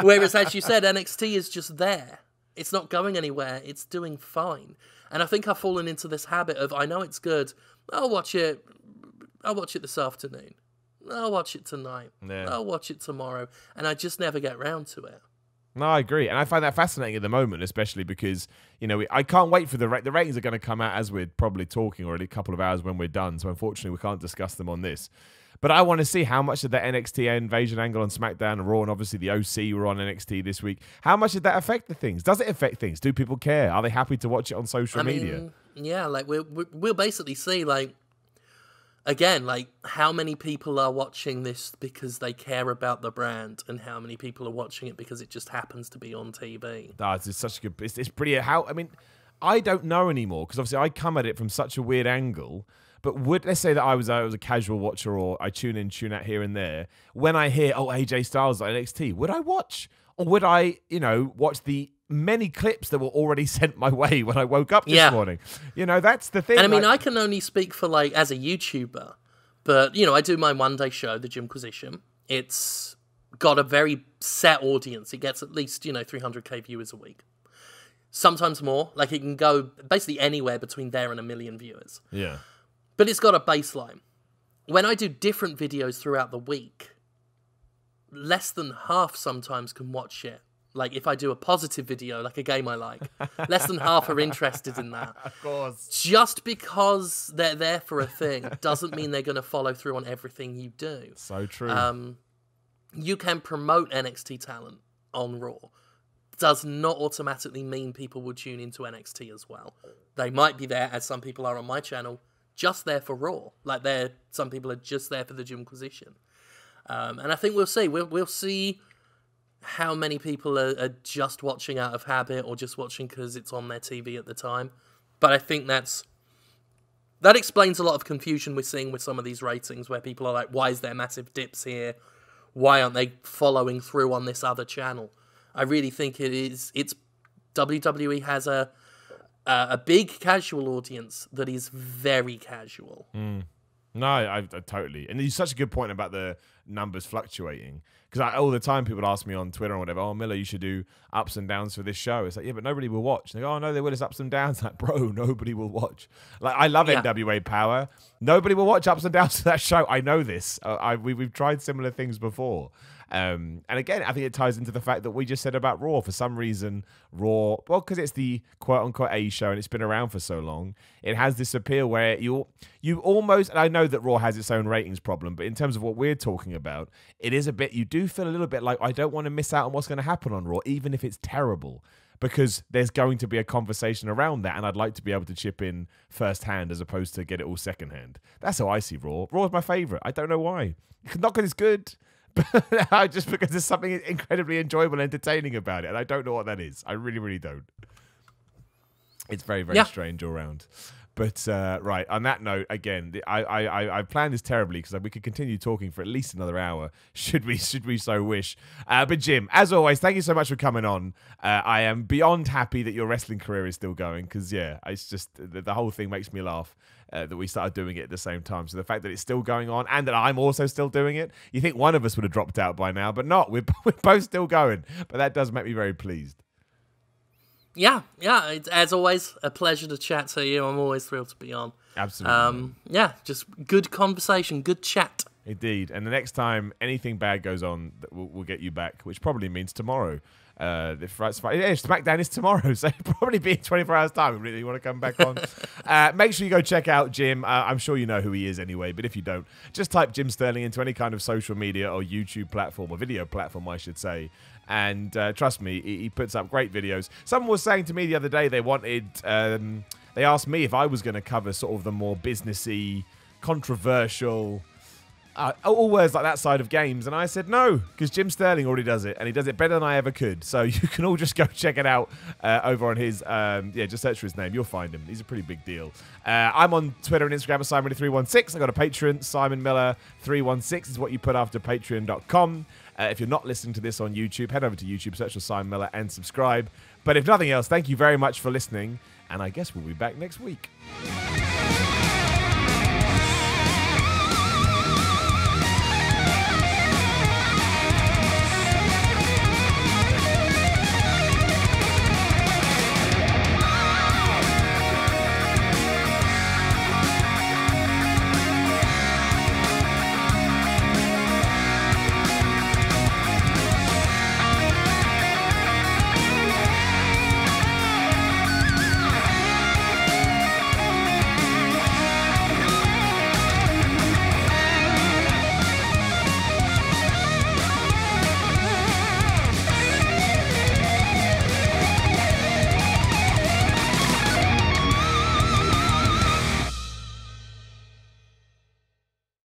B: Whereas, as you said, NXT is just there. It's not going anywhere. It's doing fine. And I think I've fallen into this habit of, I know it's good. I'll watch it this afternoon. I'll watch it tonight. Yeah. I'll watch it tomorrow. And I just never get round to it.
A: No, I agree. And I find that fascinating at the moment, especially because, I can't wait for the ratings are going to come out as we're probably talking already a couple of hours when we're done. So unfortunately, we can't discuss them on this. But I want to see how much of that NXT invasion angle on SmackDown and Raw, and obviously the OC were on NXT this week. How much did that affect the things? Does it affect things? Do people care? Are they happy to watch it on social media?
B: Yeah, like we'll basically see, again, how many people are watching this because they care about the brand, and how many people are watching it because it just happens to be on TV.
A: It's such a good. It's pretty. I don't know anymore, because obviously I come at it from such a weird angle. But let's say that I was a casual watcher, or I tune in, tune out here and there. When I hear, AJ Styles at NXT, would I watch? Or would I, watch the many clips that were already sent my way when I woke up this morning? That's the thing.
B: And I can only speak for, as a YouTuber. But, I do my one-day show, The Jimquisition. It's got a very set audience. It gets at least, 300k viewers a week. Sometimes more. It can go basically anywhere between there and 1 million viewers.
A: Yeah.
B: But it's got a baseline. When I do different videos throughout the week, less than half sometimes can watch it. If I do a positive video, like a game I like, less than half are interested in that.
A: Of course.
B: Just because they're there for a thing doesn't mean they're going to follow through on everything you do.
A: So true.
B: You can promote NXT talent on Raw. Does not automatically mean people will tune into NXT as well. They might be there, as some people are on my channel, just there for Raw. Some people are just there for the Jimquisition. And I think we'll see. We'll see how many people are just watching out of habit or just watching because it's on their TV at the time. But I think that explains a lot of confusion we're seeing with some of these ratings, where people are like, why is there massive dips here? Why aren't they following through on this other channel? I really think it's WWE has a big casual audience that is very casual.
A: No, I totally. And there's such a good point about the numbers fluctuating. Because all the time people ask me on Twitter or whatever, oh, Miller, you should do ups and downs for this show. It's like, yeah, but nobody will watch. And they go, oh, no, there will. It's ups and downs. Like, bro, nobody will watch. Like, I love NWA Power. Nobody will watch ups and downs to that show. I know this. We've tried similar things before. And again, I think it ties into the fact that we just said about Raw. For some reason, Raw, well, because it's the quote-unquote A show and it's been around for so long, it has this appeal where you almost, and I know that Raw has its own ratings problem, but in terms of what we're talking about, it is a bit, you do feel a little bit like, I don't want to miss out on what's going to happen on Raw, even if it's terrible, because there's going to be a conversation around that, and I'd like to be able to chip in firsthand as opposed to get it all secondhand. That's how I see Raw. Raw is my favorite. I don't know why. Not because it's good, just because there's something incredibly enjoyable and entertaining about it. And I don't know what that is. I really, really don't. It's very, very strange all around. But, right, on that note, again, I planned this terribly because we could continue talking for at least another hour, should we so wish. But, Jim, as always, thank you so much for coming on. I am beyond happy that your wrestling career is still going because, yeah, it's just the whole thing makes me laugh. That we started doing it at the same time. So the fact that it's still going on and that I'm also still doing it, you think one of us would have dropped out by now, but not. We're both still going. But that does make me very pleased.
B: Yeah. It's, as always, a pleasure to chat to you. I'm always thrilled to be on.
A: Absolutely.
B: Just good conversation, good chat.
A: Indeed. And the next time anything bad goes on, we'll get you back, which probably means tomorrow. SmackDown is tomorrow, so it'll probably be in 24 hours time. Really, you want to come back on? Make sure you go check out Jim. I'm sure you know who he is anyway, but if you don't, just type Jim Sterling into any kind of social media or YouTube platform or video platform, I should say. And trust me, he puts up great videos. Someone was saying to me the other day they wanted, they asked me if I was going to cover sort of the more businessy, controversial, all words like that side of games, and I said no, because Jim Sterling already does it, and he does it better than I ever could. So you can all just go check it out over on his, just search for his name. You'll find him. He's a pretty big deal. I'm on Twitter and Instagram at Simon316. I got a Patreon, Simon Miller 316 is what you put after patreon.com. If you're not listening to this on YouTube, head over to YouTube, search for Simon Miller, and subscribe. But if nothing else, thank you very much for listening, and I guess we'll be back next week.